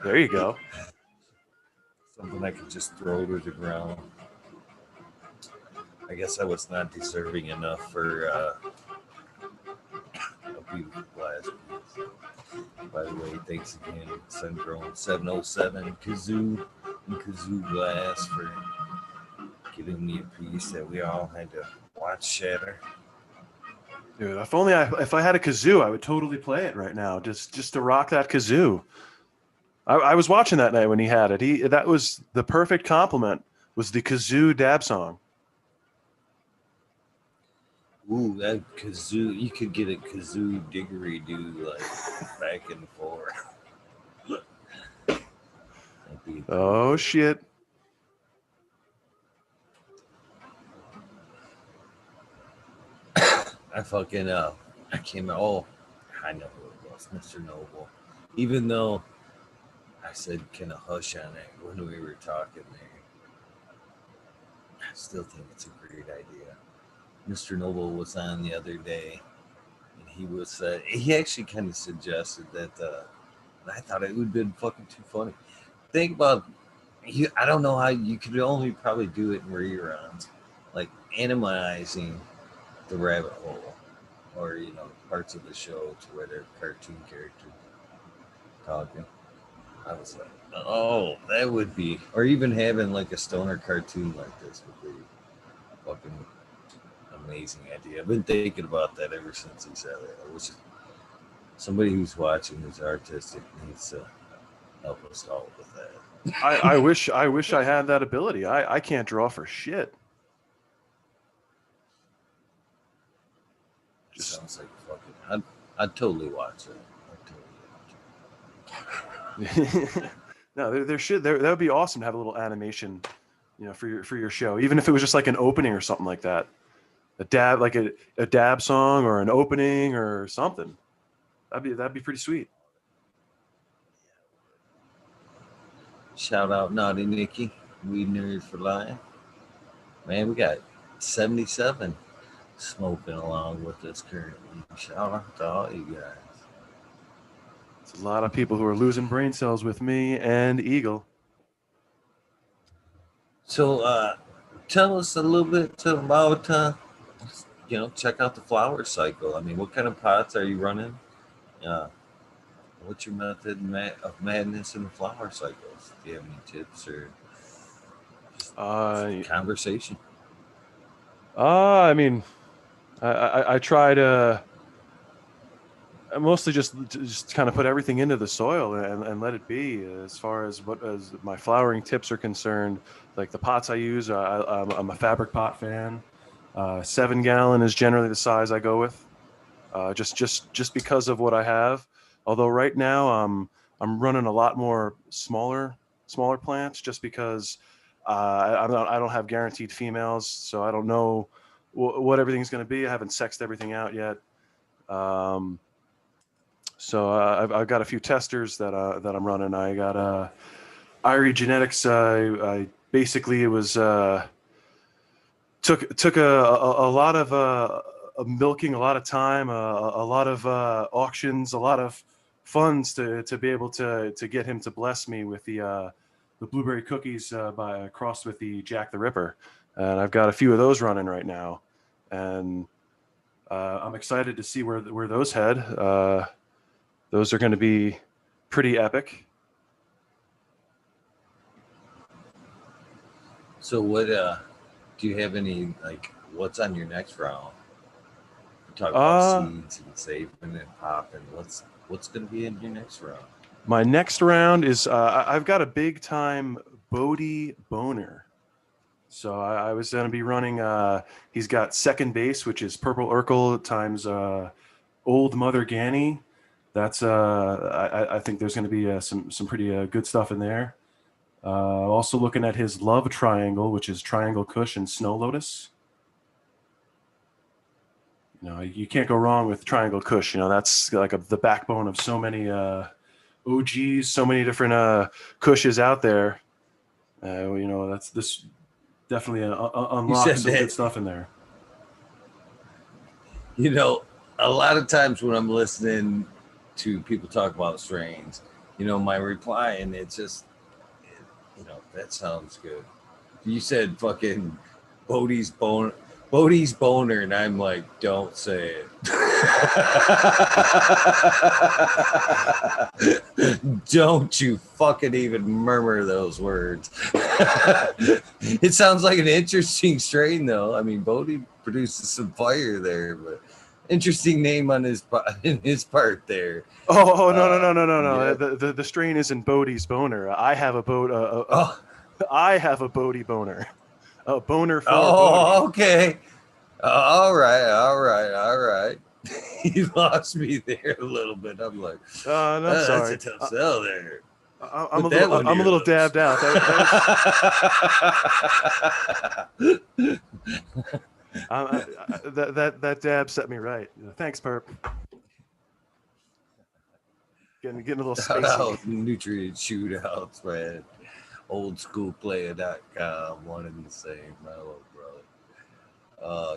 There you go. Something I could just throw to the ground. I guess I was not deserving enough for a beautiful glass piece. By the way, thanks again, Sungrown 707 Kazoo and Kazoo Glass for giving me a piece that we all had to watch shatter. Dude, if I had a kazoo, I would totally play it right now, just to rock that kazoo. I was watching that night when he had it. That was the perfect compliment. Was the kazoo dab song? Ooh, that kazoo! You could get a kazoo diggery-doo like back and forth. Oh shit! I fucking I came out. Oh, I know who it was, Mr. Noble. Even though I said kind of hush on it when we were talking there, I still think it's a great idea. Mr. Noble was on the other day, and he actually kind of suggested that. I thought it would have been fucking too funny. Think about I don't know how you could only probably do it in reruns, like animalizing the rabbit hole, or parts of the show to where they're cartoon characters talking. I was like, oh, that would be, or even having like a stoner cartoon like this would be fucking amazing idea. I've been thinking about that ever since he said it. I wish somebody who's watching who's artistic needs to help us all with that. I wish I had that ability. I can't draw for shit. Just sounds like fucking I'd totally watch it. No, that would be awesome to have a little animation, for your show, even if it was just like an opening or something like that, a dab, like a dab song or an opening or something. That'd be pretty sweet. Shout out Naughty Nikki, we nerd for life. Man, we got 77 smoking along with us currently. Shout out to all you guys. It's a lot of people who are losing brain cells with me and Eagle. So, tell us a little bit about, check out the flower cycle. I mean, what kind of pots are you running? What's your method of madness in the flower cycles? Do you have any tips or just conversation? I mean, I try to mostly just kind of put everything into the soil and let it be. As far as as my flowering tips are concerned, like the pots I use, I'm a fabric pot fan. 7-gallon is generally the size I go with, just because of what I have. Although right now I'm running a lot more smaller plants, just because I don't have guaranteed females, so I don't know what everything's going to be. I haven't sexed everything out yet. So I've got a few testers that I'm running. I got Irie Genetics. I basically, it was took a lot of milking, a lot of time, a lot of auctions, a lot of funds to be able to get him to bless me with the blueberry cookies crossed with the Jack the Ripper, and I've got a few of those running right now, and I'm excited to see where those head. Those are going to be pretty epic. So, what do you have any, like, what's on your next round? We talk about seeds and saving and popping. What's going to be in your next round? My next round is I've got a big time Bodie boner. So I was going to be running. He's got second base, which is Purple Urkel times Old Mother Ganny. That's I think there's going to be some pretty good stuff in there. Also looking at his love triangle, which is Triangle Kush and Snow Lotus. You can't go wrong with Triangle Kush. That's like the backbone of so many OGs, so many different Kushes out there. That's this definitely unlocks some good stuff in there. A lot of times when I'm listening to people talk about strains, my reply, and it's just, that sounds good. You said fucking Bodie's boner, and I'm like, don't say it. Don't you fucking even murmur those words. It sounds like an interesting strain, though. I mean, Bodie produces some fire there, but interesting name on his part there. Oh no! Yeah. The strain isn't Bodie's boner. I have a I have a Bodie boner. A boner for Bodie. Okay. All right. You lost me there a little bit. I'm like, no, sorry. That's a tough sell there. I'm a little dabbed out. That dab set me right. Thanks, Perp. Getting a little spacey. Nutrient shootouts, man. Oldschoolplayer.com, one and the same, my little brother.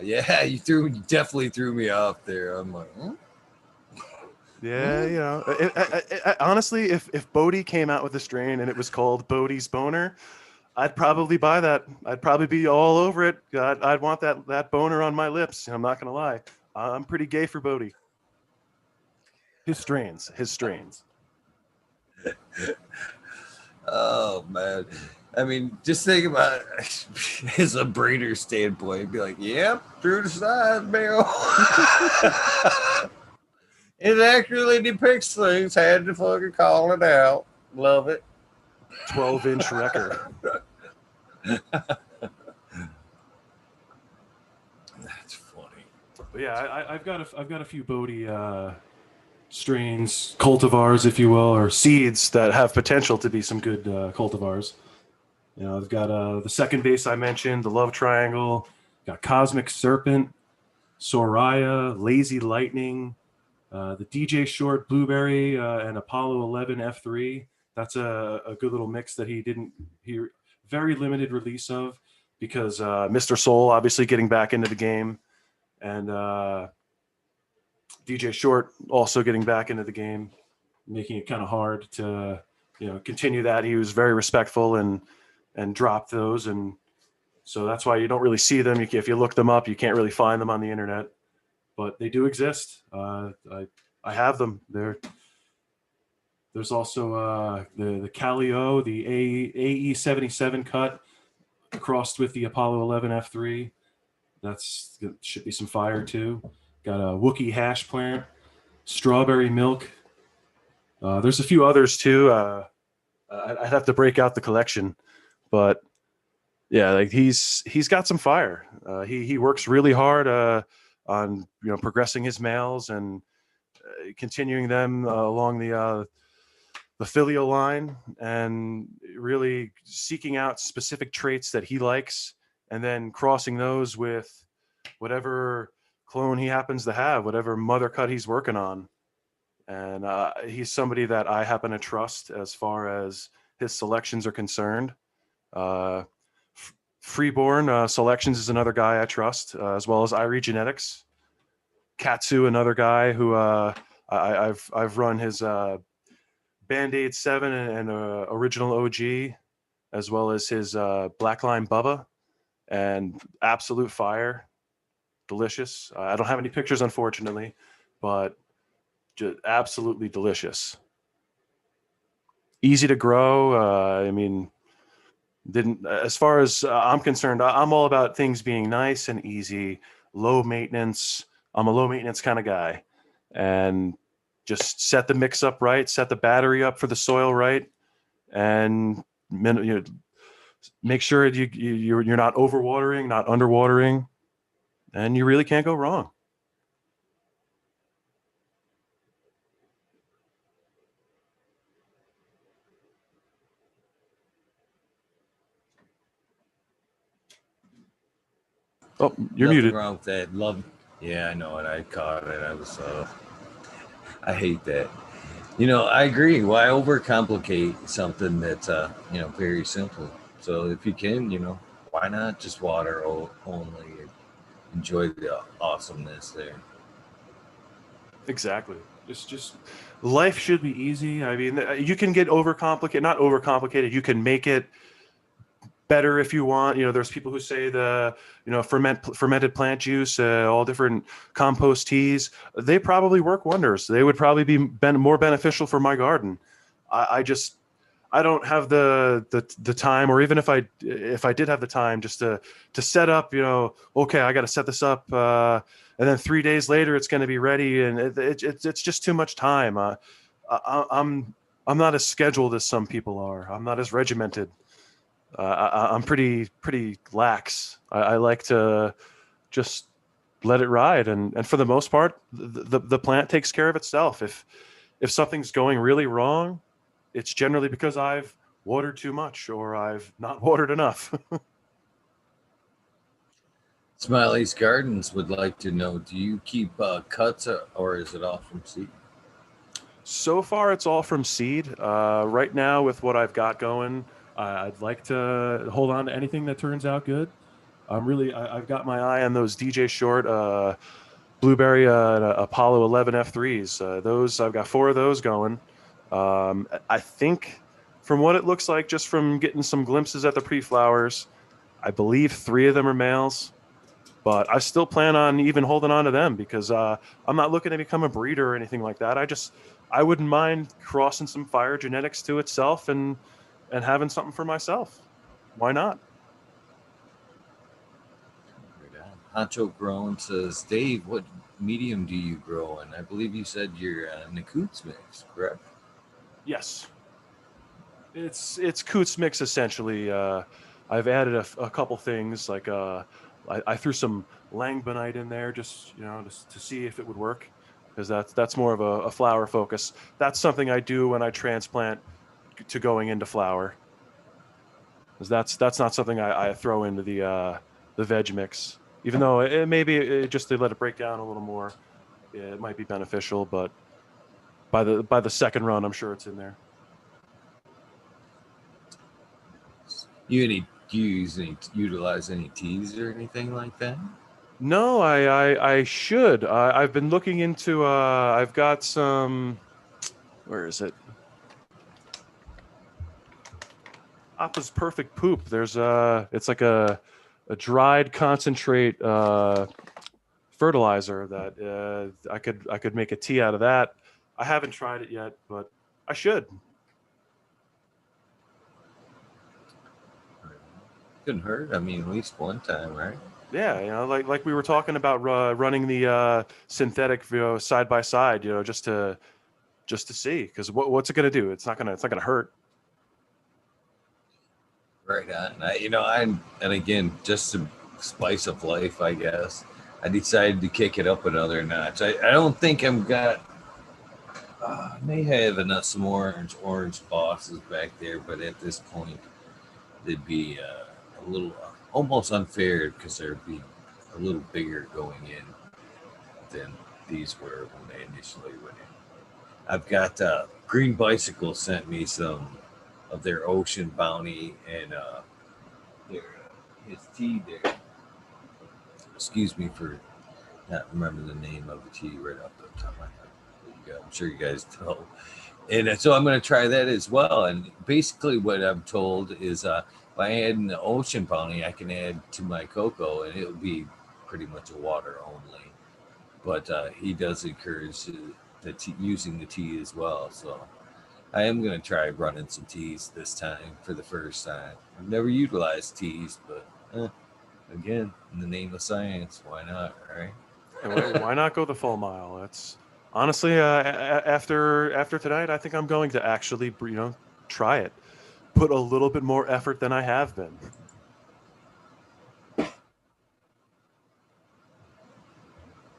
Yeah, you definitely threw me off there. I'm like, Yeah, honestly, if Bodie came out with a strain and it was called Bodie's boner, I'd probably buy that. I'd probably be all over it. I'd want that boner on my lips. I'm not gonna lie. I'm pretty gay for Bodie. His strains. Oh man, I mean, just think about it as a breeder standpoint. Be like, yep, through the side, Bill. It accurately depicts things. Had to fucking call it out. Love it. 12-inch record. That's funny. But yeah, I've got a few Bodie strains, cultivars, if you will, or seeds that have potential to be some good cultivars. You know, I've got the second base I mentioned, the Love Triangle, got Cosmic Serpent, Soraya, Lazy Lightning, the DJ Short Blueberry, and Apollo 11 F3. That's a good little mix that he very limited release of because Mr. Soul obviously getting back into the game, and DJ Short also getting back into the game, making it kind of hard to continue that. He was very respectful and dropped those, and so that's why you don't really see them. If you look them up, you can't really find them on the internet, but they do exist. I have them. There's also the Calio, the AE77 cut crossed with the Apollo 11 F3. That's should be some fire too. Got a Wookiee hash plant, strawberry milk. There's a few others too. I'd have to break out the collection, but yeah, like he's got some fire. He works really hard on progressing his males and continuing them along the filial line, and really seeking out specific traits that he likes, and then crossing those with whatever clone he happens to have, whatever mother cut he's working on. And he's somebody that I happen to trust as far as his selections are concerned. Freeborn Selections is another guy I trust, as well as Irie Genetics. Katsu, another guy who I've run his Band-Aid 7 and original OG, as well as his Blackline Bubba, and absolute fire, delicious. I don't have any pictures, unfortunately, but just absolutely delicious. Easy to grow. I mean, didn't as far as I'm concerned, I'm all about things being nice and easy, low maintenance. I'm a low maintenance kind of guy, and just set the mix up right, set the battery up for the soil right, and make sure you're not overwatering, not underwatering, and you really can't go wrong. Oh, you're Nothing muted. wrong with that. Love. Yeah, I know it. I caught it. I was. I hate that. I agree. Why overcomplicate something that's very simple? So if you can, why not just water only and enjoy the awesomeness there? Exactly. Just life should be easy. I mean, you can get overcomplicated, not overcomplicated. You can make it better if you want. There's people who say fermented plant juice, all different compost teas. They probably work wonders. They would probably be more beneficial for my garden. I don't have the time, or even if I did have the time, just to set up. Okay, I got to set this up, and then 3 days later it's going to be ready, and it's just too much time. I'm not as scheduled as some people are. I'm not as regimented. I'm pretty lax. I like to just let it ride, and for the most part, the plant takes care of itself. If something's going really wrong, it's generally because I've watered too much or I've not watered enough. Smiley's Gardens would like to know: do you keep cuts, or is it all from seed? So far, it's all from seed. Right now, with what I've got going, I'd like to hold on to anything that turns out good. I've got my eye on those DJ Short Blueberry Apollo 11 F3s. Those I've got 4 of those going. I think from what it looks like, just from getting some glimpses at the pre-flowers, I believe 3 of them are males. But I still plan on even holding on to them because I'm not looking to become a breeder or anything like that. I wouldn't mind crossing some fire genetics to itself and having something for myself. Why not? Honcho Grown says, Dave, what medium do you grow in? I believe you said you're Nakut's mix, correct? Yes, it's Coots mix essentially. I've added a couple things like I threw some Langbonite in there just to see if it would work. because that's more of a flower focus. That's something I do when I transplant to going into flower. Because that's not something I throw into the veg mix. Even though it maybe just to let it break down a little more, yeah, it might be beneficial. But by the second run, I'm sure it's in there. Do you utilize any teas or anything like that? No, I should. I've been looking into. I've got some. Where is it? Papa's Perfect Poop. There's it's like a dried concentrate fertilizer that I could make a tea out of that. I haven't tried it yet, but I should. Couldn't hurt. I mean, at least one time, right? Yeah, like we were talking about running the synthetic, side by side, just to see, because what's it gonna do? It's not gonna hurt. Right on. And again, just to spice of life, I guess, I decided to kick it up another notch. I don't think I'm got. I may have some orange bosses back there, but at this point, they'd be a little almost unfair because they'd be a little bigger going in than these were when they initially went in. I've got Green Bicycle sent me some of their Ocean Bounty and his tea there. Excuse me for not remembering the name of the tea right off the top of my head. I'm sure you guys know. And so I'm going to try that as well. And basically, what I'm told is if I add in the Ocean Bounty, I can add to my cocoa, and it will be pretty much a water only. But he does encourage using the tea as well. So I am going to try running some teas this time for the first time. I've never utilized teas, but again, in the name of science, why not, right? Why not go the full mile? That's honestly, after tonight, I think I'm going to actually, try it. Put a little bit more effort than I have been.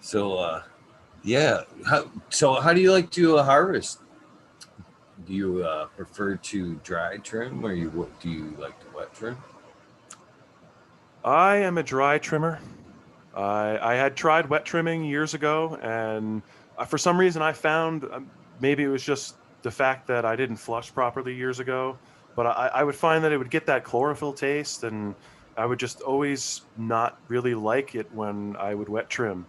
So, yeah. How do you like to harvest? Do you prefer to dry trim, or do you like to wet trim? I am a dry trimmer. I had tried wet trimming years ago, and for some reason I found, maybe it was just the fact that I didn't flush properly years ago, but I would find that it would get that chlorophyll taste, and I would just always not really like it when I would wet trim.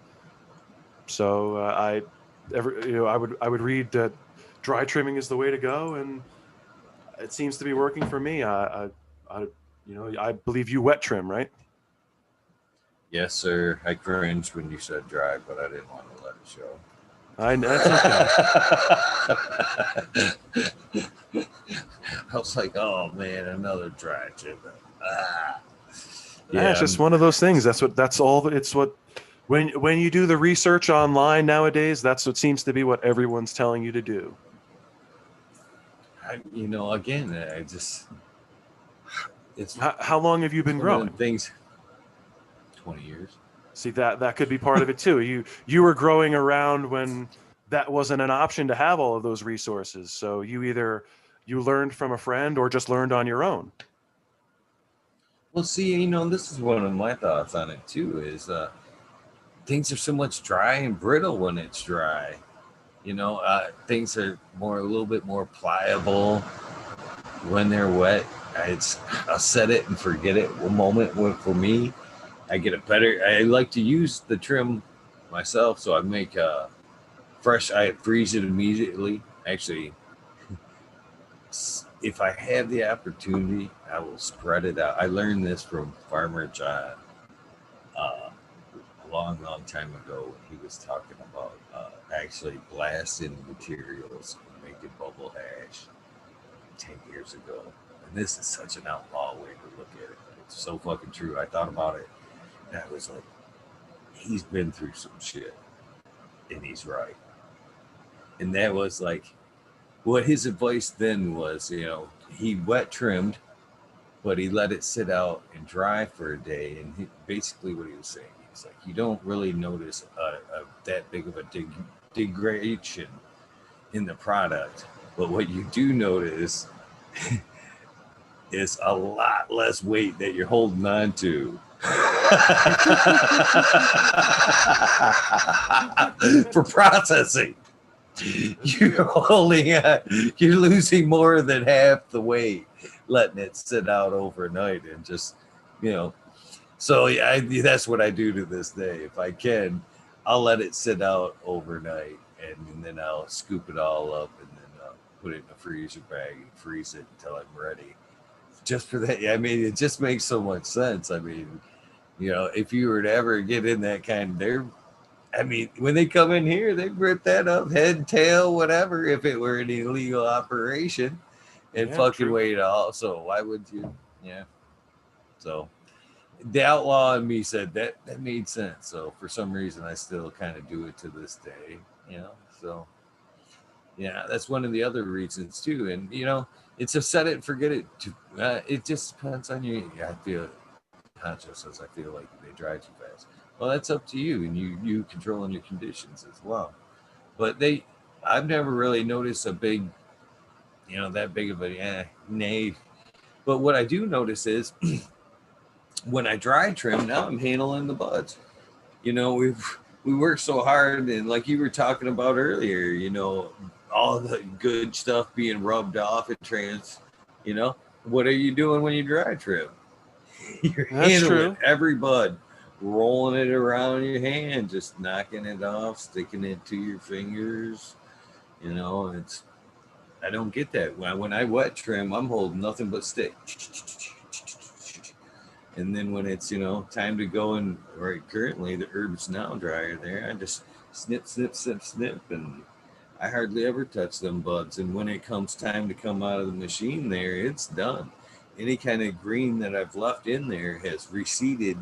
So I would read that dry trimming is the way to go, and it seems to be working for me. I I believe you wet trim, right? Yes, sir. I cringed when you said dry, but I didn't want to let it show. That's I was like, oh man, another dry trim. Ah. Yeah, it's just one of those things. That's all. It's what when you do the research online nowadays, that's what seems to be what everyone's telling you to do. Again, I just it's How long have you been one of the growing? things. 20 years. See, that could be part of it too. You were growing around when that wasn't an option to have all of those resources. So you learned from a friend or just learned on your own. Well, see, this is one of my thoughts on it too. Is things are so much dry and brittle when it's dry. Things are a little bit more pliable when they're wet. I'll set it and forget it. One moment for me, I get a better. I like to use the trim myself, so I make fresh. I freeze it immediately. Actually, if I have the opportunity, I will spread it out. I learned this from Farmer John a long, long time ago. He was talking about actually blasting materials and making bubble hash 10 years ago. And this is such an outlaw way to look at it. It's so fucking true. I thought about it, and I was like, he's been through some shit, and he's right. And that was like, what his advice then was, he wet trimmed, but he let it sit out and dry for a day. And basically what he was saying, he's like, you don't really notice that big of a degradation in the product. But what you do notice is a lot less weight that you're holding on to. For processing. You're losing more than half the weight letting it sit out overnight and just, you know. So yeah, that's what I do to this day. If I can, I'll let it sit out overnight, and then I'll scoop it all up and then put it in a freezer bag and freeze it until I'm ready. Just for that, I mean, it just makes so much sense. I mean, you know, if you were to ever get in that kind, I mean, when they come in here, they rip that up, head, tail, whatever, if it were an illegal operation, and fucking weigh it all. So why would you? Yeah. So the outlaw in me said that made sense. So for some reason, I still kind of do it to this day. You know. So yeah, that's one of the other reasons too. And you know, it's a set it and forget it. It just depends on you. I feel conscious as I feel like they drive too fast. Well, that's up to you, and you controlling your conditions as well. But I've never really noticed a big, you know, that big of a nay. But what I do notice is when I dry trim, now I'm handling the buds. You know, we work so hard, and like you were talking about earlier, you know, all the good stuff being rubbed off at trans. You know, what are you doing when you dry trim? You're handling every bud, rolling it around your hand, just knocking it off, sticking it to your fingers. You know, I don't get that. When I wet trim, I'm holding nothing but stick. And then when it's, you know, time to go and right currently the herbs now dryer there, I just snip, snip, snip, snip, and I hardly ever touch them buds. And when it comes time to come out of the machine there, it's done. Any kind of green that I've left in there has receded.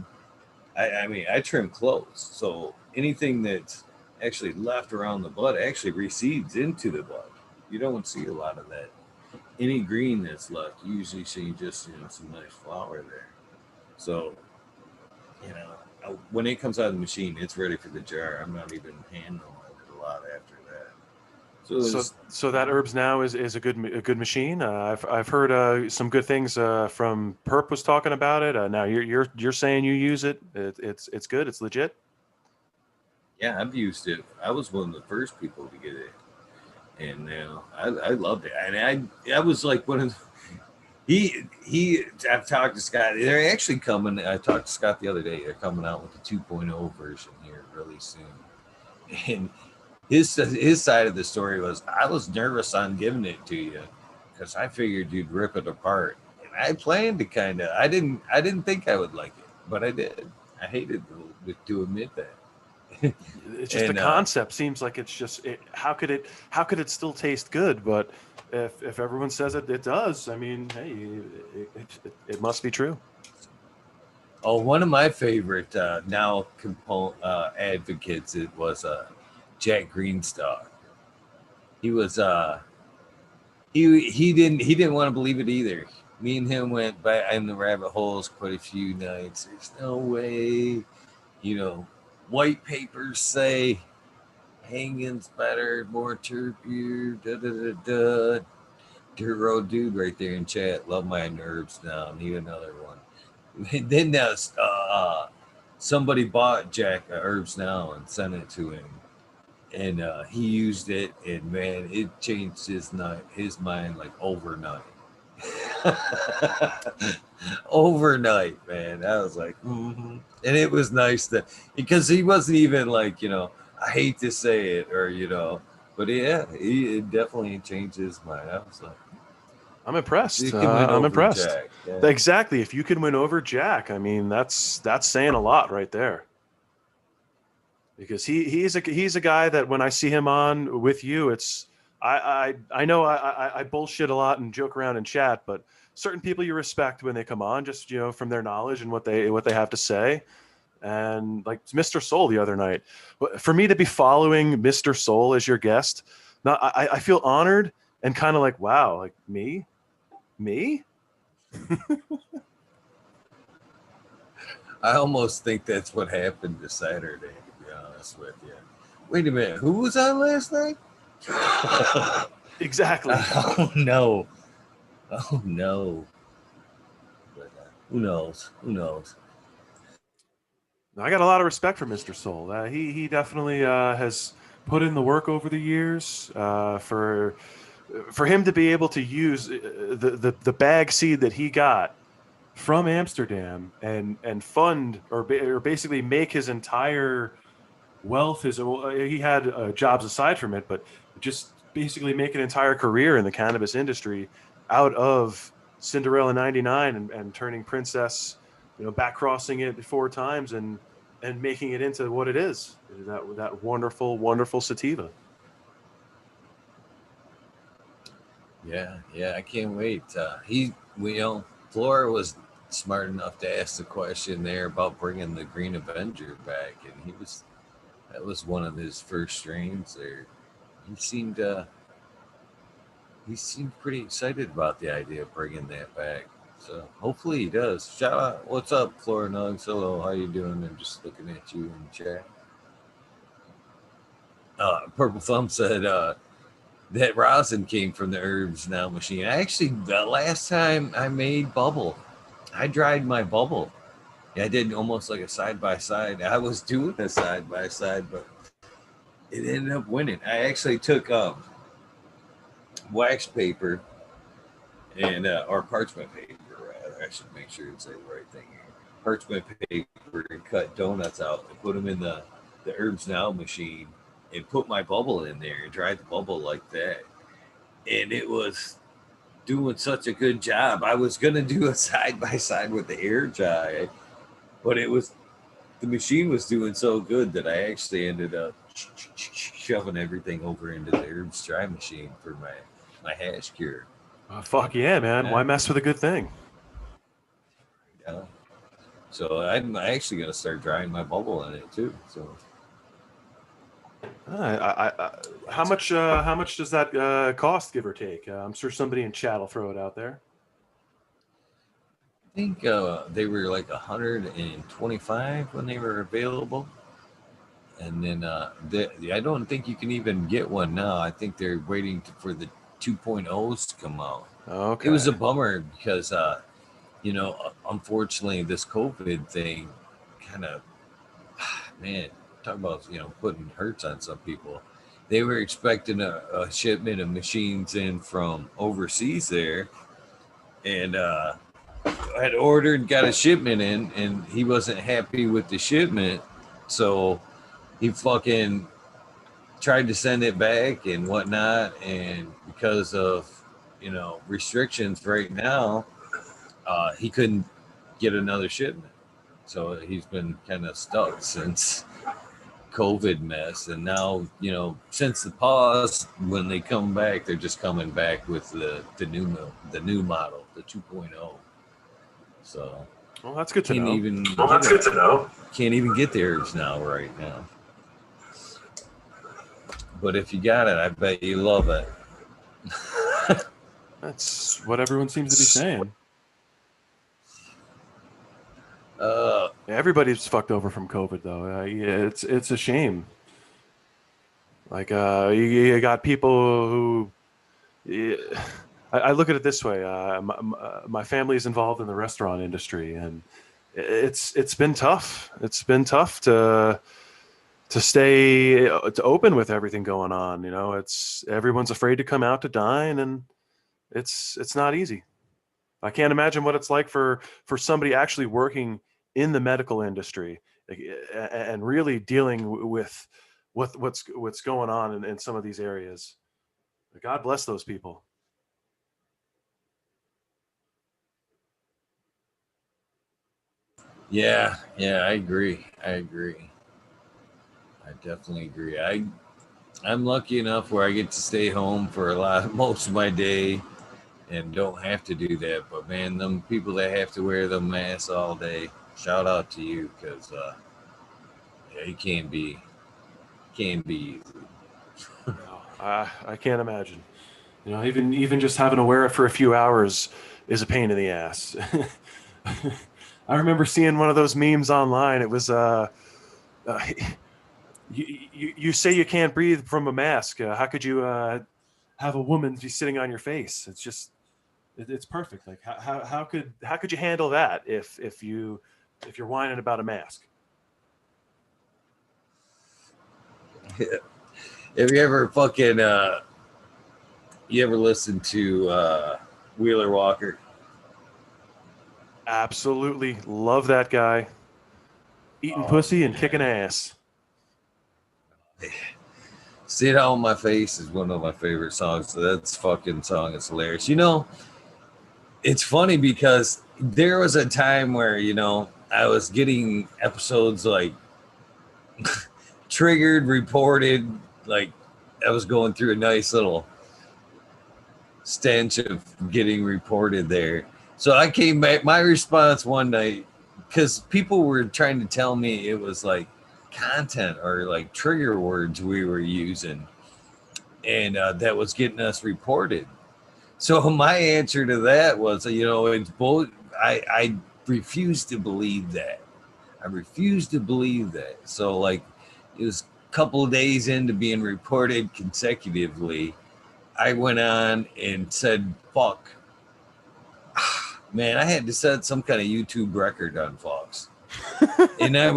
I mean, I trim close. So anything that's actually left around the bud actually recedes into the bud. You don't see a lot of that. Any green that's left, you usually see just, you know, some nice flower there. So, you know, when it comes out of the machine, it's ready for the jar. I'm not even handling it a lot after that. So that herbs now is a good machine. I've heard some good things from Perp was talking about it. Now you're saying you use it. It's good. It's legit. Yeah, I've used it. I was one of the first people to get it, and I loved it. And I was like one of I've talked to Scott. They're actually coming. I talked to Scott the other day. They're coming out with the 2.0 version here really soon, and his side of the story was I was nervous on giving it to you because I figured you'd rip it apart, and I planned to kind of. I didn't think I would like it, but I did. I hated to admit that. It's just the concept seems like it's just how could it still taste good? But if everyone says it does, I mean, hey, it must be true. Oh, one of my favorite advocates, it was Jack Greenstock. He was he didn't want to believe it either. Me and him went by in the rabbit holes quite a few nights. There's no way, you know, white papers say hanging's better, more terpier, da da da da. Dirt road dude right there in chat. Love my nerves now. Need another one. Then somebody bought Jack Herbs Now and sent it to him, and he used it, and man, it changed his mind like overnight. Overnight, man. I was like, and it was nice that because he wasn't even like, you know, I hate to say it, or you know, but yeah, it definitely changed his mind. I was like, I'm impressed. I'm impressed. Yeah. Exactly. If you can win over Jack, I mean, that's saying a lot right there. Because he's a guy that when I see him on with you, it's I know I bullshit a lot and joke around in chat, but certain people you respect when they come on, just you know from their knowledge and what they have to say. And like Mr. Soul the other night, for me to be following Mr. Soul as your guest, now I feel honored and kind of like wow, like me. I almost think that's what happened to Saturday, to be honest with you. Wait a minute. Who was on last night? Exactly. Oh no. Oh no. But, who knows? Who knows? I got a lot of respect for Mr. Soul. He definitely has put in the work over the years for him to be able to use the bag seed that he got from Amsterdam and fund or basically make his entire wealth. He had jobs aside from it, but just basically make an entire career in the cannabis industry out of Cinderella 99 and turning Princess, back crossing it 4 times and making it into what it is. That wonderful, wonderful sativa. Yeah, I can't wait. Flora was smart enough to ask the question there about bringing the Green Avenger back, and that was one of his first strains there. He seemed pretty excited about the idea of bringing that back. So hopefully he does. Shout out, what's up, Flora Nugs? Hello, how you doing? I'm just looking at you in the chat. Purple Thumb said that rosin came from the herbs now machine. Actually, the last time I made bubble, I dried my bubble. Yeah, I did almost like a side by side. I was doing a side by side, but it ended up winning. I actually took wax paper and or parchment paper rather. I should make sure it's the right thing here. Parchment paper and cut donuts out and put them in the herbs now machine and put my bubble in there and dried the bubble like that. And it was doing such a good job. I was gonna do a side by side with the air dry, but the machine was doing so good that I actually ended up shoving everything over into the herbs dry machine for my hash cure. Fuck yeah, man! Why mess with a good thing? Yeah. So I'm actually gonna start drying my bubble in it too. So. How much does that cost, give or take? I'm sure somebody in chat will throw it out there. I think they were like 125 when they were available, and then I don't think you can even get one now. I think they're waiting for the 2.0s to come out. Okay. It was a bummer because unfortunately this COVID thing kind of man. Talk about putting hurts on some people. They were expecting a shipment of machines in from overseas there, and had ordered and got a shipment in, and he wasn't happy with the shipment, so he fucking tried to send it back and whatnot, and because of restrictions right now, he couldn't get another shipment, so he's been kind of stuck since COVID mess. And now since the pause, when they come back, they're just coming back with the new model, the 2.0. So well, that's good to know. Can't even get the herbs now right now, but if you got it, I bet you love it. That's what everyone seems to be saying. Everybody's fucked over from COVID, though. It's a shame. Like you got people who. I look at it this way. My family is involved in the restaurant industry, and it's been tough. It's been tough to stay to open with everything going on. Everyone's afraid to come out to dine, and it's not easy. I can't imagine what it's like for somebody actually working in the medical industry and really dealing with what's going on in some of these areas. God bless those people. Yeah, I agree. I definitely agree. I'm lucky enough where I get to stay home for most of my day and don't have to do that. But man, them people that have to wear the mask all day, shout out to you, because it can be easy. I can't imagine. Even just having to wear it for a few hours is a pain in the ass. I remember seeing one of those memes online. It was You say you can't breathe from a mask. How could you have a woman be sitting on your face? It's just it's perfect. Like how could you handle that if you're whining about a mask? Have you ever fucking you ever listened to Wheeler Walker? Absolutely love that guy. Eating Oh pussy and kicking man. ass. Sit on My Face is one of my favorite songs. So that's fucking song is hilarious. You know, it's funny because there was a time where, you know, I was getting episodes like triggered, reported, like I was going through a nice little stench of getting reported there. So I came back. My response one night, because people were trying to tell me it was like content or like trigger words we were using, and that was getting us reported. So my answer to that was, you know, it's both. I refuse to believe that. I refuse to believe that. So like, it was a couple of days into being reported consecutively. I went on and said, fuck. Man, I had to set some kind of YouTube record on Fox. And I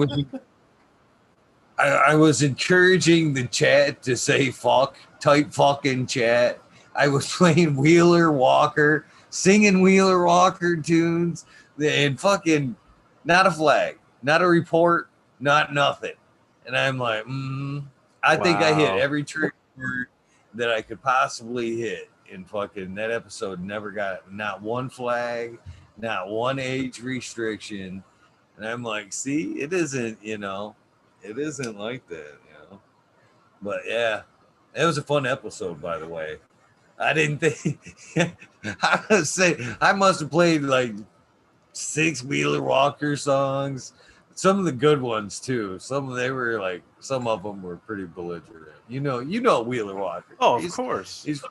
was encouraging the chat to say fuck, type fucking chat. I was playing Wheeler Walker, singing Wheeler Walker tunes, and fucking not a flag, not a report, not nothing. And I'm like, I think I hit Wow. every trigger word that I could possibly hit. And fucking that episode never got not one flag, not one age restriction. And I'm like, see, it isn't, you know, it isn't like that, you know. But yeah, it was a fun episode, by the way. I didn't think I was say I must have played like 6 Wheeler Walker songs. Some of the good ones too. Some of them were pretty belligerent. You know Wheeler Walker. Oh, of course. He's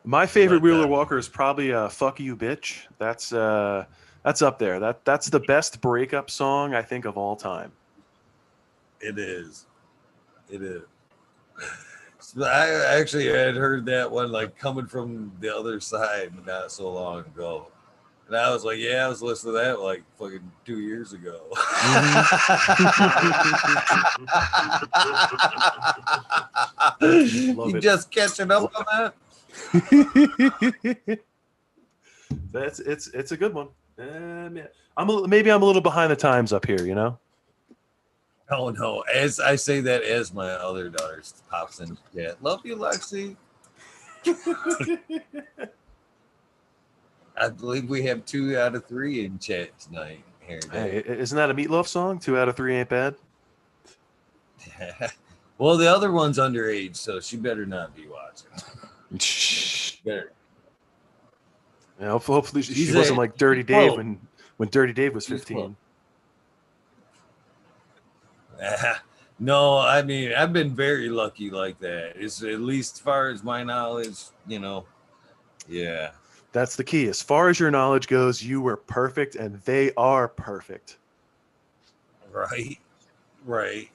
My favorite but Wheeler Walker is probably "Fuck You, Bitch." That's up there. That's the best breakup song I think of all time. it is. It is. So I actually had heard that one like coming from the other side not so long ago. And I was like, yeah, I was listening to that like fucking 2 years ago. Love You it. just catching up on that? It's a good one. Yeah. Maybe I'm a little behind the times up here, you know. Oh no. As I say that as my other daughter pops in the chat. Love you, Lexi. I believe we have 2 out of 3 in chat tonight. Here, Hey, isn't that a Meatloaf song? 2 out of 3 ain't bad. Well, the other one's underage, so she better not be watching. Better. Yeah, hopefully she wasn't like Dirty Dave when Dirty Dave was 15. No, I mean, I've been very lucky like that. It's at least as far as my knowledge, you know. Yeah. That's the key. As far as your knowledge goes, you were perfect, and they are perfect. Right. Right.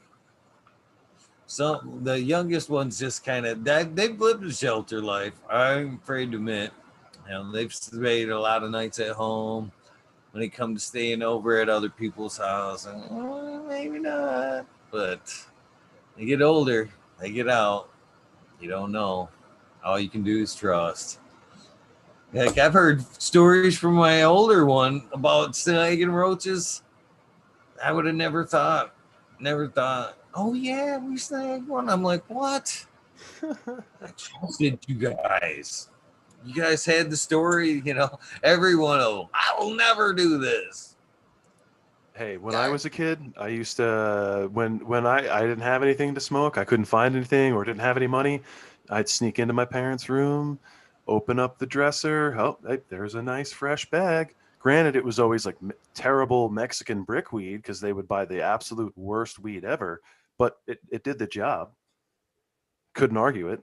So the youngest ones just kind of they've lived a shelter life. I'm afraid to admit. You know, they've stayed a lot of nights at home. When it comes to staying over at other people's house, and maybe not. But they get older, they get out. You don't know. All you can do is trust. Heck, I've heard stories from my older one about snagging roaches. I would have never thought. Never thought. Oh yeah, we snagged one. I'm like, what? I trusted you guys. You guys had the story, you know. Every one of them. I will never do this. Hey, when I was a kid, I used to when I didn't have anything to smoke, I couldn't find anything or didn't have any money, I'd sneak into my parents' room, open up the dresser. Oh, hey, there's a nice fresh bag. Granted, it was always like terrible Mexican brick weed because they would buy the absolute worst weed ever, but it did the job. Couldn't argue it.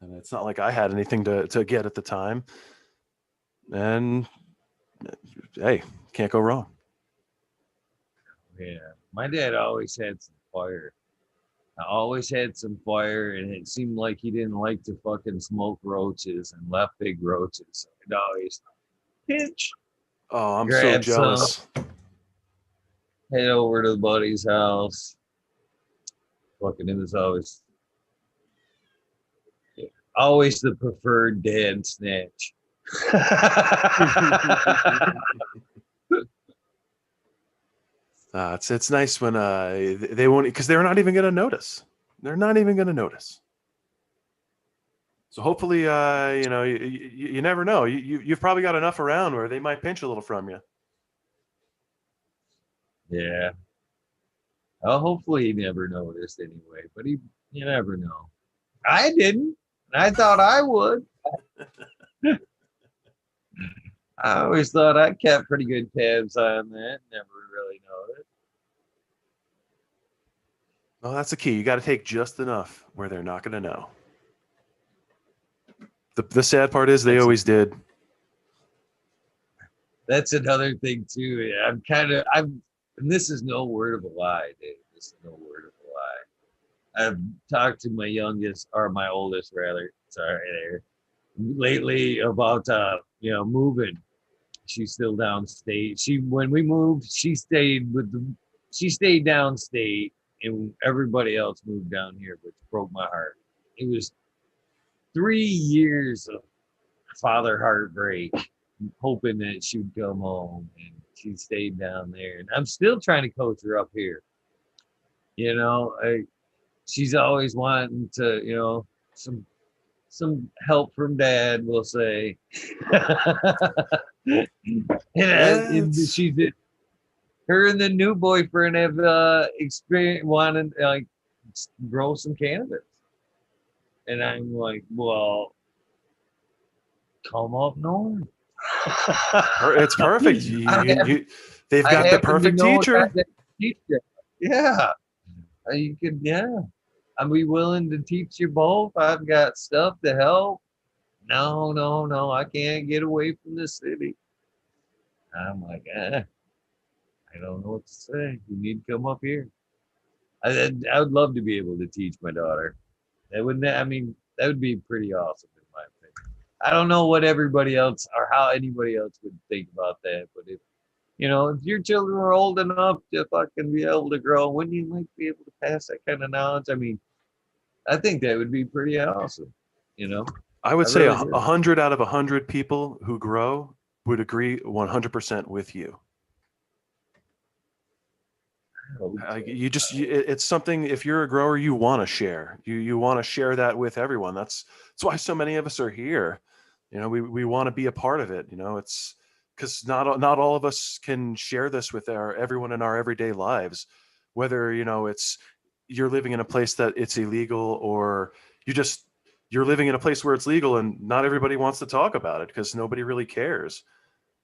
And it's not like I had anything to get at the time. And hey, can't go wrong. Yeah. My dad always had some fire. I always had some fire, and it seemed like he didn't like to fucking smoke roaches and left big roaches. So he'd always pinch, Oh, I'm so grab some, jealous. head over to the buddy's house. Fucking, it was always the preferred dad snatch. It's nice when they won't, because they're not even going to notice. They're not even going to notice. So hopefully, you never know. You've probably got enough around where they might pinch a little from you. Yeah. Well, hopefully he never noticed anyway, but you never know. I didn't. I thought I would. I always thought I kept pretty good tabs on that. Never really noticed. Well, that's the key. You got to take just enough where they're not going to know. The sad part is they always did. That's another thing too. And this is no word of a lie, Dave. This is no word of a lie. I've talked to my youngest, or my oldest rather, sorry, there, lately about moving. She's still downstate. When we moved, she stayed downstate, and everybody else moved down here, which broke my heart. It was 3 years of father heartbreak, hoping that she'd come home, and she stayed down there. And I'm still trying to coach her up here. She's always wanting to, some help from dad, we'll say. And she's her and the new boyfriend have experience wanting like grow some cannabis. And I'm like, well, come up north. It's perfect. They've got the perfect teacher. Yeah. You could, yeah. I'd be willing to teach you both. I've got stuff to help. No, I can't get away from the city. I'm like, I don't know what to say. You need to come up here. I would love to be able to teach my daughter. That would be pretty awesome in my opinion. I don't know what everybody else or how anybody else would think about that, but if your children were old enough to fucking be able to grow, wouldn't you like to be able to pass that kind of knowledge? I mean, I think that would be pretty awesome. I would I say really do. 100 out of 100 people who grow would agree 100% with you. It's something, if you're a grower, you want to share. You want to share that with everyone. That's why so many of us are here. We want to be a part of it. It's because not all of us can share this with everyone in our everyday lives, whether it's you're living in a place that it's illegal, or you're living in a place where it's legal, and not everybody wants to talk about it because nobody really cares.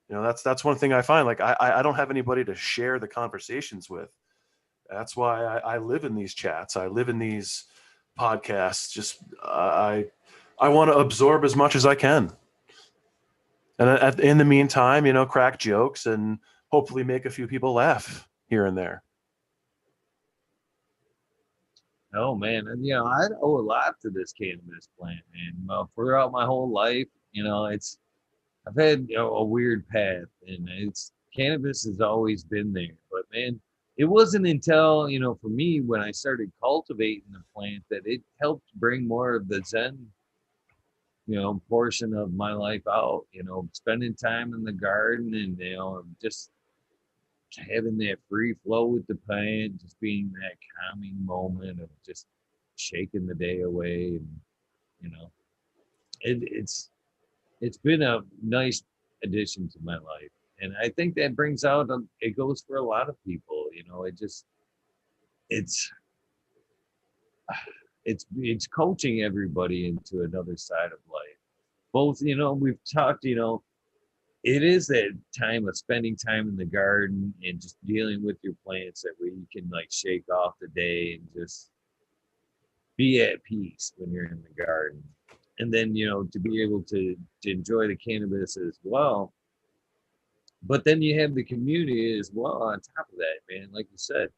That's one thing I find. Like I don't have anybody to share the conversations with. That's why I live in these chats. I live in these podcasts. Just I want to absorb as much as I can, and in the meantime, crack jokes and hopefully make a few people laugh here and there. Oh man, and I owe a lot to this cannabis plant, man. Throughout my whole life, I've had a weird path, and it's cannabis has always been there. But man, it wasn't until for me when I started cultivating the plant that it helped bring more of the Zen, portion of my life out. Spending time in the garden and just having that free flow with the plant, just being that calming moment of just shaking the day away, and you know, it's been a nice addition to my life, and I think that brings out it goes for a lot of people. It's it's coaching everybody into another side of life. Both, we've talked, it is that time of spending time in the garden and just dealing with your plants that way you can like shake off the day and just be at peace when you're in the garden. And then, to be able to enjoy the cannabis as well. But then you have the community as well on top of that, man. Like you said,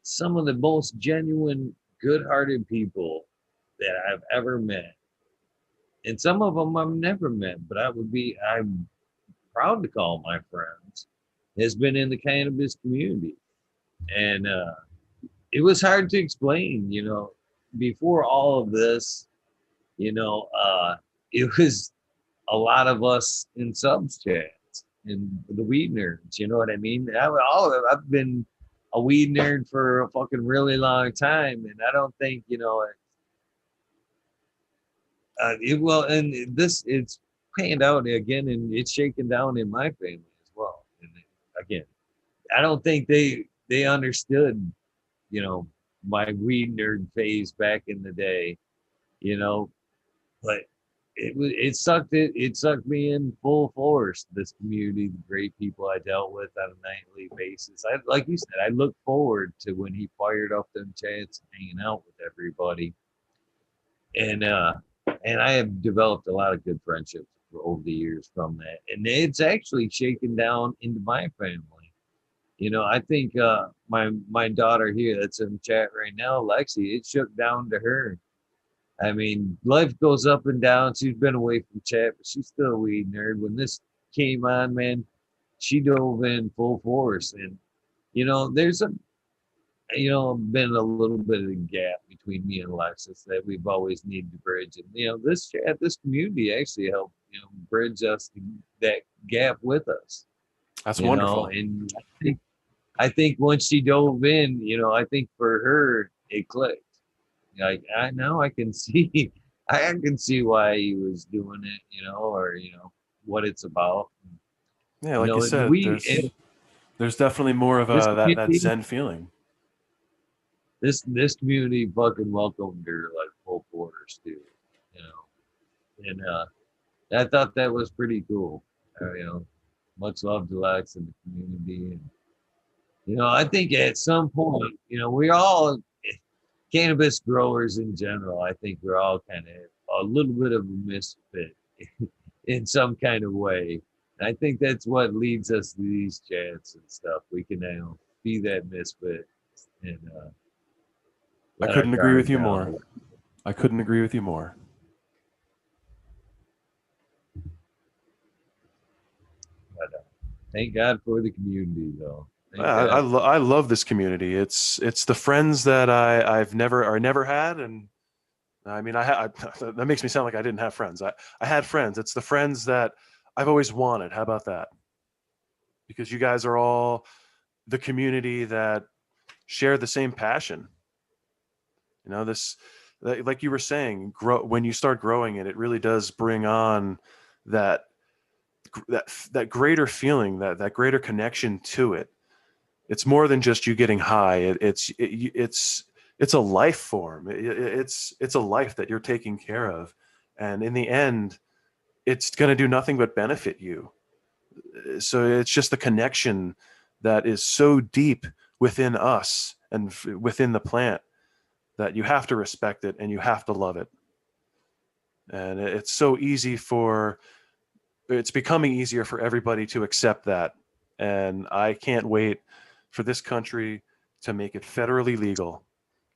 some of the most genuine, good-hearted people that I've ever met. And some of them I've never met, but I'm proud to call my friends, has been in the cannabis community. And it was hard to explain, before all of this, you know, it was a lot of us in subs chats and the weed nerds, you know what I mean? I've been a weed nerd for a fucking really long time, and I don't think, and this it's panned out again, and it's shaken down in my family as well. And again, I don't think they understood, you know, my weed nerd phase back in the day, you know, but it sucked me in full force. This community, the great people I dealt with on a nightly basis. I like you said, I look forward to when he fired up them chats and hanging out with everybody. And and I have developed a lot of good friendships over the years from that. And it's actually shaken down into my family. I think my daughter here that's in the chat right now, Lexi, it shook down to her. I mean, life goes up and down. She's been away from chat, but she's still a weed nerd. When this came on, man, she dove in full force. And, there's been a little bit of a gap between me and Alexis that we've always needed to bridge. And, this chat, this community actually helped, bridge us that gap with us. That's wonderful. And I think once she dove in, I think for her, it clicked. Like I now I can see I can see why he was doing it, or what it's about. Yeah, like you And said, there's definitely more of that Zen feeling. This community fucking welcomed her like full quarters too, and I thought that was pretty cool. Much love to Lex and the community, and I think at some point, we all cannabis growers in general, I think we're all kind of a little bit of a misfit in some kind of way. And I think that's what leads us to these chats and stuff. We can now be that misfit and I couldn't agree with you more. I couldn't agree with you more. But, thank God for the community, though. I love this community. It's the friends that I've never had, and I mean that makes me sound like I didn't have friends. I had friends. It's the friends that I've always wanted. How about that? Because you guys are all the community that share the same passion. This, like you were saying, when you start growing it, it really does bring on that greater feeling, that greater connection to it. It's more than just you getting high. It's a life form. It's a life that you're taking care of, and in the end, it's going to do nothing but benefit you. So it's just the connection that is so deep within us and within the plant that you have to respect it and you have to love it. And it's becoming easier for everybody to accept that. And I can't wait for this country to make it federally legal,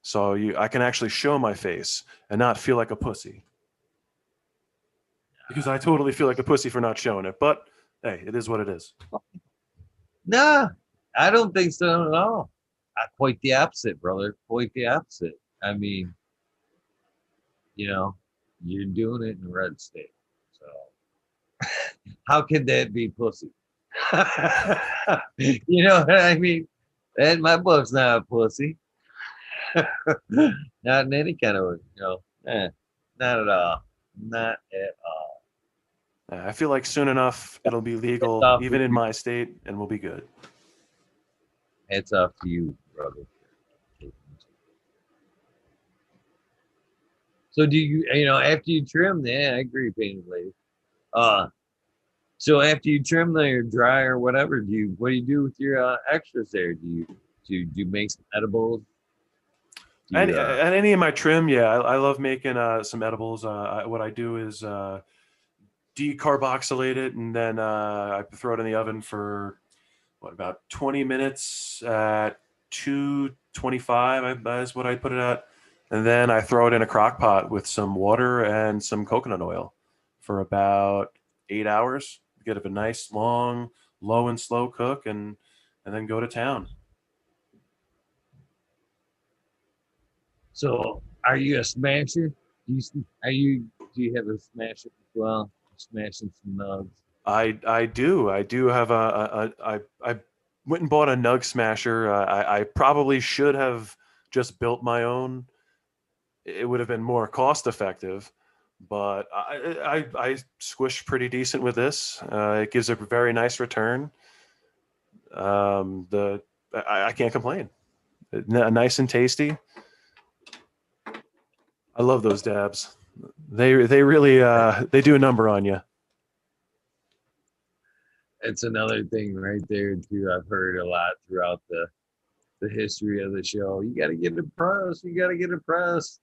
so I can actually show my face and not feel like a pussy. Because I totally feel like a pussy for not showing it, but hey, it is what it is. Nah, I don't think so at all. Quite the opposite, brother. Quite the opposite. I mean, you're doing it in a red state, so how could that be pussy? You know what I mean? And my book's not a pussy. Not in any kind of, not at all. Not at all. I feel like soon enough it'll be legal, even in my state, and we'll be good. It's up to you, brother. So do you, after you trim, I agree, painted lady. So after you trim or dry or whatever, what do you do with your extras there? Do you make some edibles? And any of my trim, yeah, I love making some edibles. What I do is decarboxylate it, and then I throw it in the oven for about 20 minutes at 225 is what I put it at. And then I throw it in a crock pot with some water and some coconut oil for about 8 hours. Get it a nice long, low and slow cook, and then go to town. So, are you a smasher? Do you have a smasher as well? Smashing some nugs. I do have I went and bought a nug smasher. I probably should have just built my own. It would have been more cost effective, but I squish pretty decent with this. It gives a very nice return. The I can't complain. Nice and tasty. I love those dabs. They really they do a number on you. It's another thing right there too. I've heard a lot throughout the history of the show. You got to get impressed. You got to get impressed.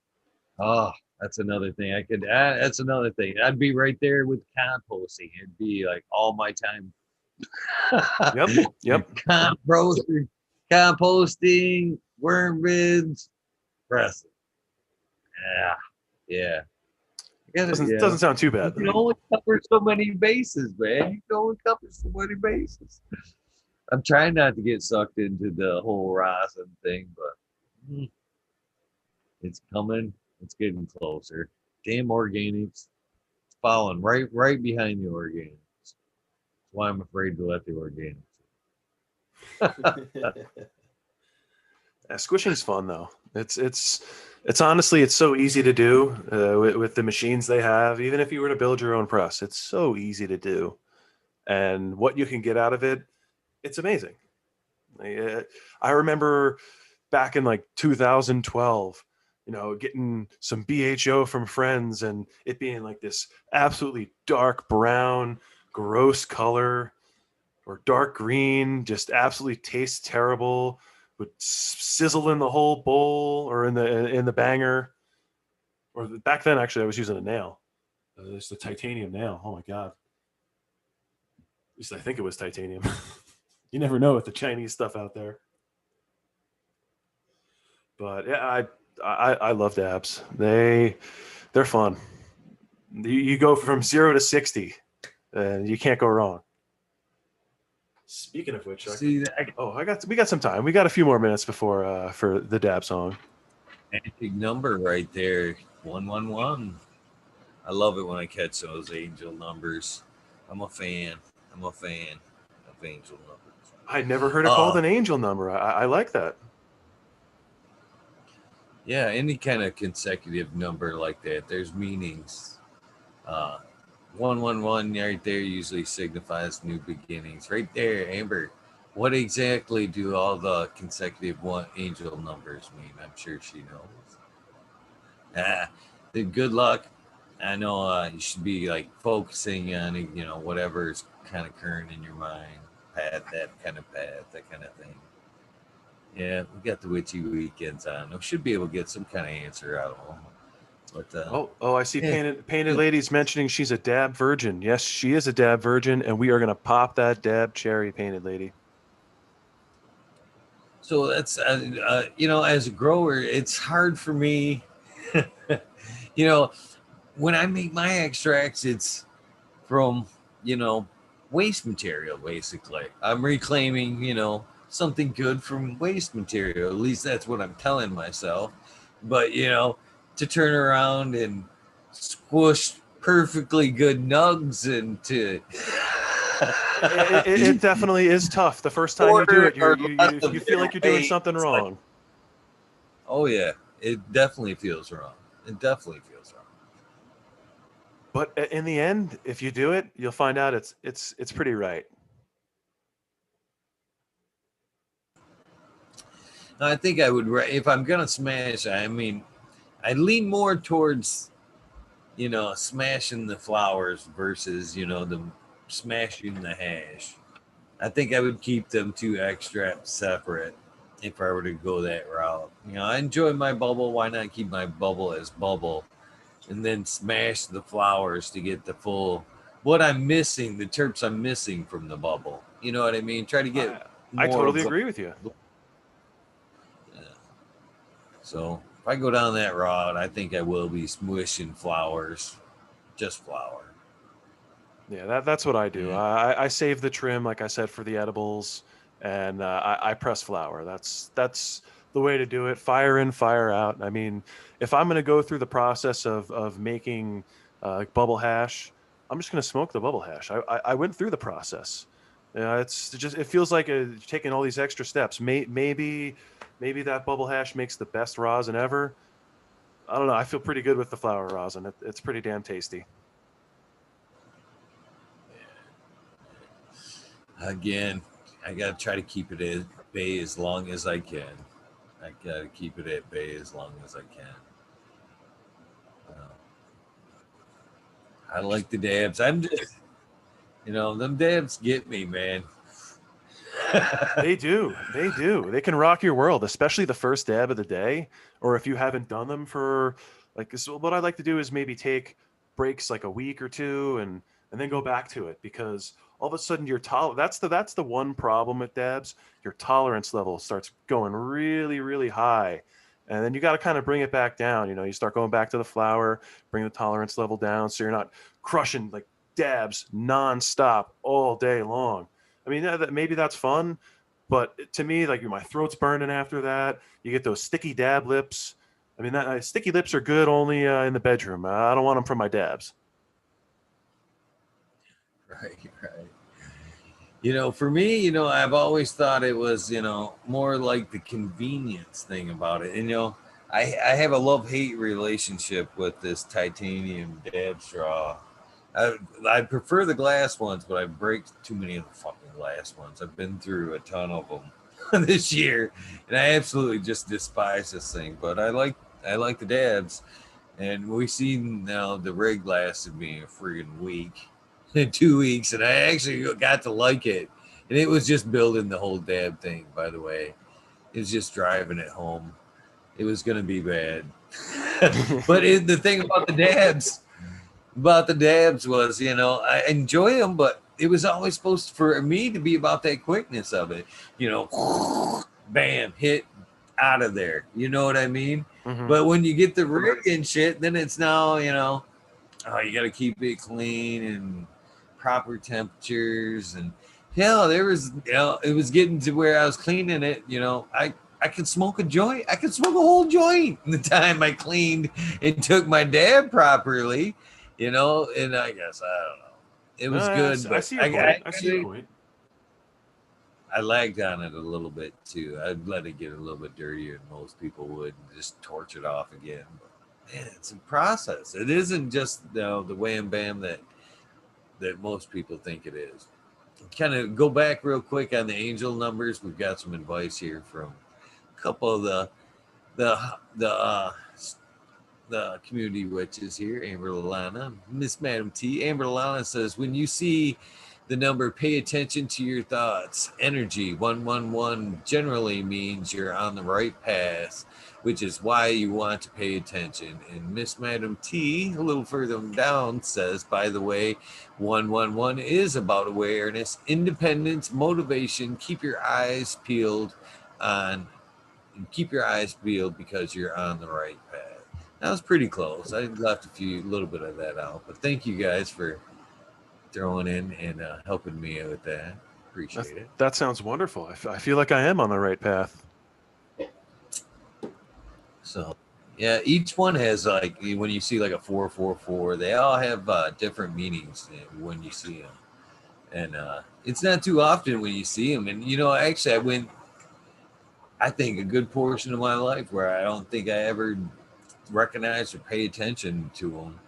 Oh, that's another thing. That's another thing. I'd be right there with composting. It'd be like all my time. Yep. Composting, worm beds, pressing. Yeah. Doesn't sound too bad. You can only cover so many bases, man. You can only cover so many bases. I'm trying not to get sucked into the whole rosin thing, but it's coming. It's getting closer. Damn organics. It's following right behind the organics. That's why I'm afraid to let the organics. Squishing's fun though. It's honestly it's so easy to do with the machines they have. Even if you were to build your own press, it's so easy to do, and what you can get out of it, it's amazing. I remember back in like 2012, getting some BHO from friends and it being like this absolutely dark brown, gross color, or dark green, just absolutely tastes terrible, would sizzle in the whole bowl or in the banger. Or back then, actually, I was using a nail. It's the titanium nail. Oh my god! At least I think it was titanium. You never know with the Chinese stuff out there. But yeah, I love dabs. They're fun. You go from 0 to 60, and you can't go wrong. Speaking of which, we got some time. We got a few more minutes before for the dab song. Big number right there, 111. I love it when I catch those angel numbers. I'm a fan of angel numbers. I never heard it called an angel number. I like that. Yeah, any kind of consecutive number like that, there's meanings. 111 right there usually signifies new beginnings. Right there, Amber. What exactly do all the consecutive angel numbers mean? I'm sure she knows. Then good luck. I know you should be like focusing on whatever's kind of current in your mind, that kind of thing. Yeah, we got the witchy weekends on. We should be able to get some kind of answer out of them. But I see painted ladies mentioning she's a dab virgin. Yes, she is a dab virgin, and we are gonna pop that dab cherry, painted lady. So that's as a grower, it's hard for me. When I make my extracts, it's from waste material. Basically, I'm reclaiming something good from waste material. At least that's what I'm telling myself. But to turn around and squish perfectly good nugs into it definitely is tough. The first time you do it, you feel like you're doing something wrong. Oh yeah, it definitely feels wrong. But in the end, if you do it, you'll find out it's pretty right. I think I would, if I'm gonna smash. I mean, I lean more towards smashing the flowers versus the smashing the hash. I think I would keep them two extracts separate if I were to go that route. I enjoy my bubble. Why not keep my bubble as bubble, and then smash the flowers to get the full what I'm missing, the terps I'm missing from the bubble. You know what I mean? Try to get. I totally agree with you. So if I go down that route, I think I will be smushing flowers, just flower. Yeah, that's what I do. Yeah. I save the trim, like I said, for the edibles, and I press flour. That's the way to do it. Fire in, fire out. I mean, if I'm going to go through the process of making bubble hash, I'm just going to smoke the bubble hash. I went through the process. It's just it feels like taking all these extra steps. Maybe that bubble hash makes the best rosin ever. I don't know. I feel pretty good with the flour rosin. It's pretty damn tasty. Again, I gotta try to keep it at bay as long as I can. I gotta keep it at bay as long as I can. Uh, I like the dabs. I'm just, them dabs get me, man. They do. They do. They can rock your world, especially the first dab of the day. Or if you haven't done them for like so what I like to do is maybe take breaks like a week or two and then go back to it because all of a sudden your that's the one problem with dabs. Your tolerance level starts going really, really high. And then you got to kind of bring it back down. You start going back to the flower, bring the tolerance level down so you're not crushing like dabs nonstop all day long. I mean, maybe that's fun, but to me, like my throat's burning after that. You get those sticky dab lips. I mean, sticky lips are good only in the bedroom. I don't want them for my dabs. Right, right. For me, I've always thought it was, more like the convenience thing about it. And, I have a love hate relationship with this titanium dab straw. I, I prefer the glass ones, but I break too many of the fucking glass ones. I've been through a ton of them this year, and I absolutely just despise this thing. But I like the dabs, and we've seen now the rig lasted me a friggin' week, 2 weeks, and I actually got to like it. And it was just building the whole dab thing. By the way, it was just driving it home. It was gonna be bad, but the thing about the dabs was, I enjoy them, but it was always supposed for me to be about that quickness of it. Bam, hit out of there. You know what I mean? Hmm. But when you get the rig and shit, then it's now, oh, you got to keep it clean and proper temperatures. And hell, there was, it was getting to where I was cleaning it. I could smoke a joint. I could smoke a whole joint in the time I cleaned and took my dab properly. And I guess I don't know. It was good, I but see your point. I see your point. I lagged on it a little bit too. I'd let it get a little bit dirtier than most people would and just torch it off again. But man, it's a process. It isn't just the wham bam that most people think it is. Kind of go back real quick on the angel numbers. We've got some advice here from a couple of the the uh, the community witches here, Amber Lalana, Miss Madam T. Amber Lalana says, when you see the number, pay attention to your thoughts. Energy 111 generally means you're on the right path, which is why you want to pay attention. And Miss Madam T, a little further down, says, by the way, 111 is about awareness, independence, motivation. Keep your eyes peeled because you're on the right path. That was pretty close. I left a little bit of that out, but thank you guys for throwing in and helping me with that. Appreciate it. That sounds wonderful. I feel like I am on the right path. So, yeah, each one has like when you see like a 444, they all have different meanings when you see them, and it's not too often when you see them. And actually, I think a good portion of my life where I don't think I ever recognize or pay attention to them,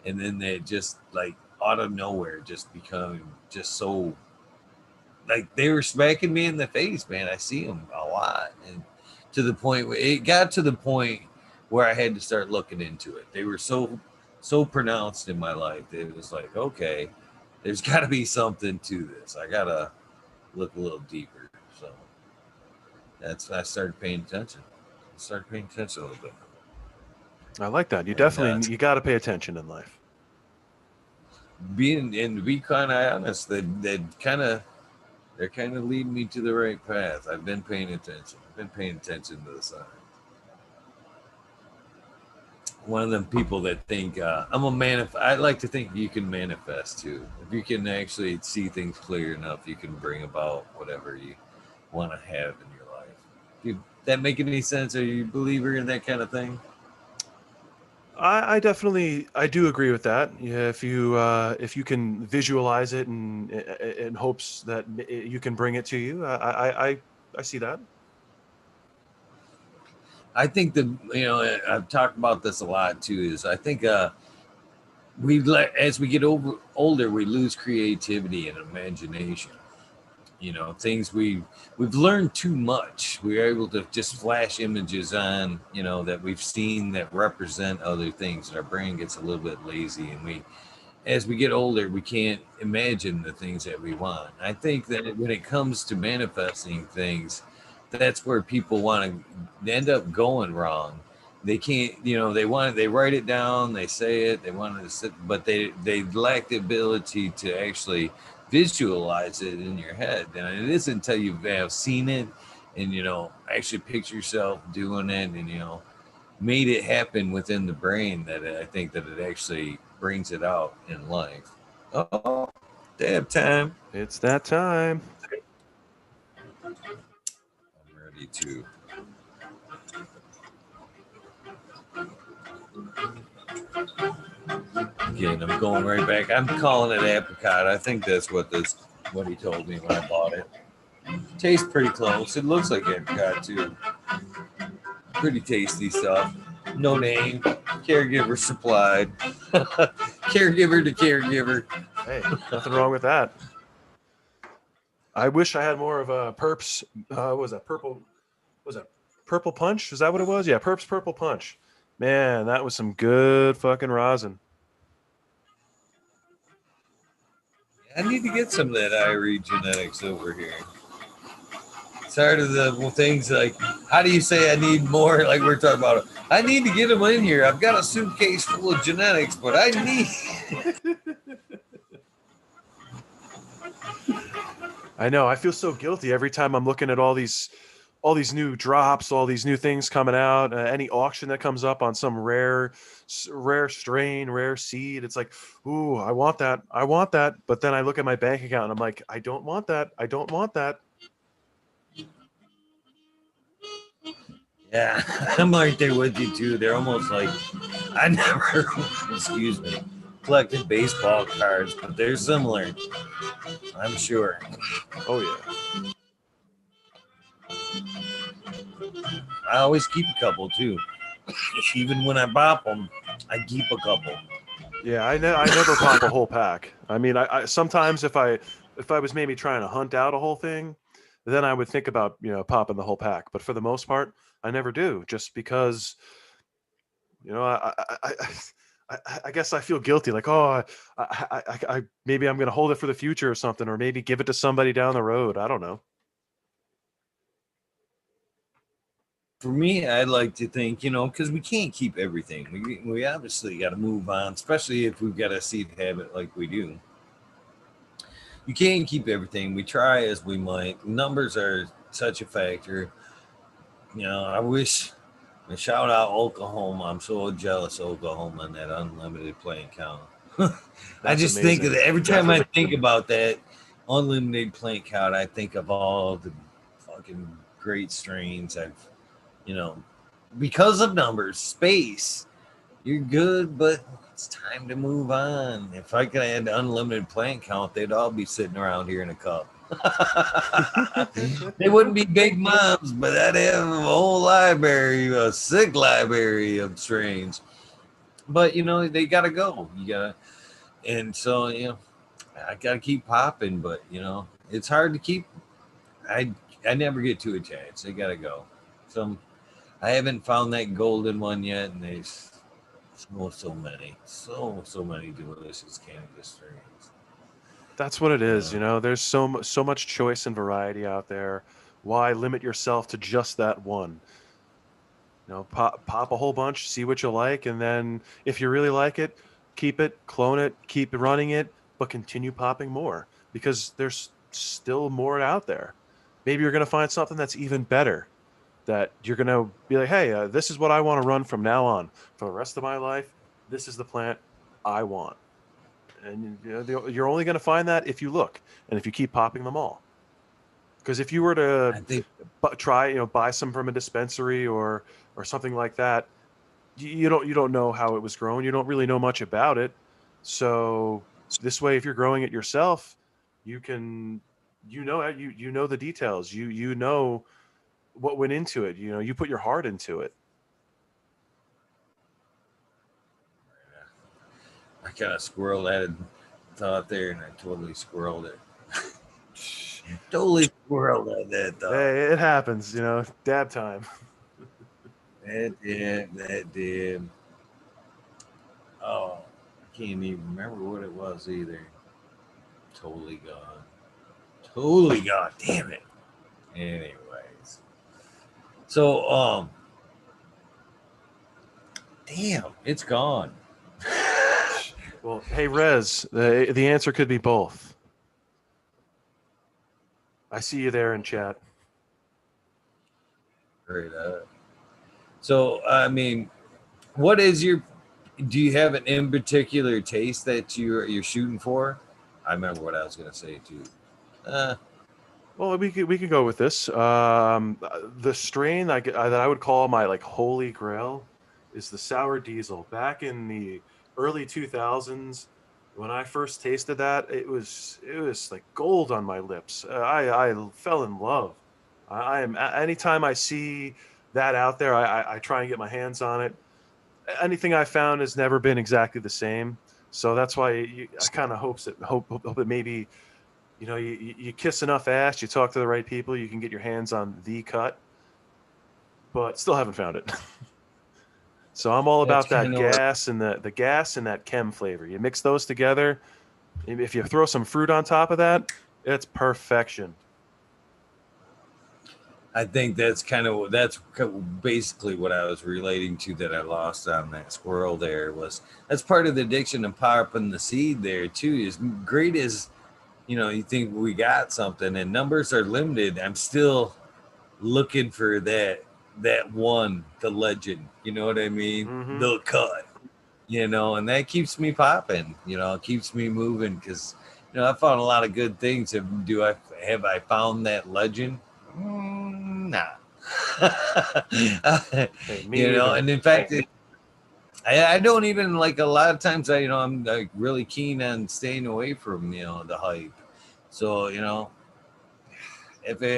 and then they just like out of nowhere just become just so like they were smacking me in the face, man. I see them a lot, and to the point where it got to the point where I had to start looking into it. They were so pronounced in my life that it was like, okay, there's got to be something to this. I gotta look a little deeper. So that's when I started paying attention. Started paying attention a little bit. I like that. And You got to pay attention in life. to be kind of honest, they're kind of leading me to the right path. I've been paying attention. I've been paying attention to the signs. one of them people that think I'm a I like to think you can manifest too. If you can actually see things clear enough, you can bring about whatever you want to have in your life. That make any sense? Are you a believer in that kind of thing? I definitely I do agree with that. Yeah, if you can visualize it and in hopes that you can bring it to you, I see that. I think that I've talked about this a lot too. Is I think as we get older, we lose creativity and imagination. Things we've learned too much. We're able to just flash images on that we've seen that represent other things, and our brain gets a little bit lazy, and we as we get older we can't imagine the things that we want. I think that when it comes to manifesting things, that's where people want to end up going wrong. They can't, they write it down, they say it, they want to sit, but they lack the ability to actually visualize it in your head. And it isn't until you have seen it and actually picture yourself doing it and made it happen within the brain that I think that it actually brings it out in life. Oh, damn time. It's that time. I'm ready to. Again, I'm going right back. I'm calling it apricot. I think that's what he told me when I bought it. Tastes pretty close. It looks like apricot too. Pretty tasty stuff. No name. Caregiver supplied. Caregiver to caregiver. Hey, nothing wrong with that. I wish I had more of a Perps. What was that purple? Was that Purple Punch? Is that what it was? Yeah, Perps Purple Punch. Man, that was some good fucking rosin. I need to get some of that IRE genetics over here. Tired of the things like, how do you say I need more? Like we're talking about, I need to get them in here. I've got a suitcase full of genetics, but I need. I know. I feel so guilty every time I'm looking at all these new drops, all these new things coming out, any auction that comes up on some rare strain, rare seed. It's like, ooh, I want that. I want that. But then I look at my bank account and I'm like, I don't want that. I don't want that. Yeah, I'm right there with you too. They're almost like I never, excuse me, collected baseball cards, but they're similar. I'm sure. Oh yeah. I always keep a couple too. Even when I bop them, I keep a couple. Yeah, I never pop a whole pack. I mean, I sometimes if I was maybe trying to hunt out a whole thing, then I would think about popping the whole pack. But for the most part, I never do, just because I guess I feel guilty. Like, oh, I maybe I'm gonna hold it for the future or something, or maybe give it to somebody down the road. I don't know. For me, I like to think, because we can't keep everything. We obviously got to move on, especially if we've got a seed habit like we do. You can't keep everything. We try as we might. Numbers are such a factor. I wish. Shout out Oklahoma. I'm so jealous of Oklahoma and that unlimited playing count. I That's just think of amazing. that every time I think about that unlimited playing count. I think of all the fucking great strains I've, you know, because of numbers, space. You're good, but it's time to move on. If I could add unlimited plant count, they'd all be sitting around here in a cup. They wouldn't be big moms, but I'd have a whole library, a sick library of strains. But they gotta go. You gotta, and so I gotta keep popping. But it's hard to keep. I I never get too attached. They gotta go. Some I haven't found that golden one yet, and there's so many delicious cannabis strains. That's what it is. Uh, There's so much choice and variety out there. Why limit yourself to just that one? Pop a whole bunch, see what you like, and then if you really like it, keep it, clone it, keep running it, but continue popping more because there's still more out there. Maybe you're going to find something that's even better. that you're going to be like, hey, this is what I want to run from now on for the rest of my life. This is the plant I want. And you're only going to find that if you look and if you keep popping them all. Because if you were to I think try, buy some from a dispensary or something like that, you don't know how it was grown. You don't really know much about it. So this way, if you're growing it yourself, you can, you know the details. You know what went into it. You put your heart into it. I kind of squirreled that thought there, and I totally squirreled it. Totally squirreled at that thought. Hey, it happens. Dab time. That did. Oh, I can't even remember what it was either. Totally gone. Totally gone. Damn it. Anyways. So, damn, it's gone. Well, hey, Rez, the answer could be both. I see you there in chat. Right. So, I mean, what is your? Do you have an in particular taste that you're shooting for? I remember what I was gonna say too. Well, we could go with this. The strain that I would call my like holy grail is the sour diesel. Back in the early 2000s, when I first tasted that, it was like gold on my lips. I fell in love. I am anytime I see that out there, I try and get my hands on it. Anything I found has never been exactly the same. So that's why I kind of hope that maybe you kiss enough ass, you talk to the right people, you can get your hands on the cut, but still haven't found it. So I'm all That's about that kind of gas and the gas and that chem flavor. You mix those together. If you throw some fruit on top of that, it's perfection. I think that's basically what I was relating to that I lost on that squirrel there was that's part of the addiction of popping the seed there too. As great as you think we got something and numbers are limited, I'm still looking for that one, the legend. You know what I mean? Mm-hmm. The cut. And that keeps me popping. It keeps me moving because I found a lot of good things. Have I found that legend? Nah. Hey, me either. And in fact, I don't even like a lot of times. I'm like really keen on staying away from the hype. So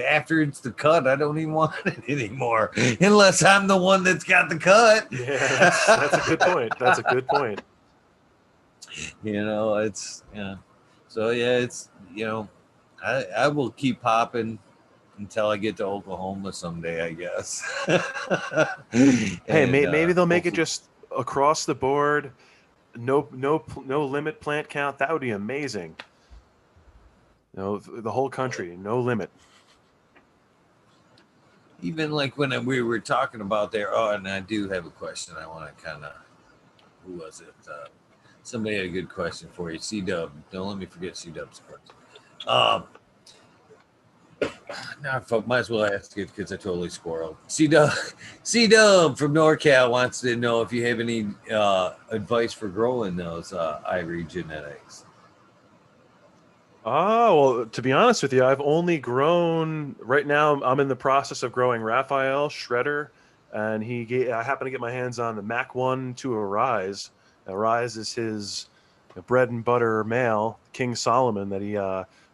after it's the cut, I don't even want it anymore, unless I'm the one that's got the cut. Yeah, that's a good point. That's a good point. It's So yeah, it's I will keep popping until I get to Oklahoma someday, I guess. Hey, And maybe they'll make it hopefully, just across the board. No limit plant count. That would be amazing. The whole country, no limit. even like when we were talking about there. Oh, and I do have a question. I want to kind of. Who was it? Somebody had a good question for you. C Dub. Don't let me forget C Dub's question. Nah, fuck, might as well ask it because I totally squirreled. C Dub from NorCal wants to know if you have any advice for growing those Ivory genetics. Oh, well, to be honest with you, I've only grown right now. I'm in the process of growing Raphael Shredder, and I happen to get my hands on the Mac 1 to Arise. Arise is his bread and butter male, King Solomon, that he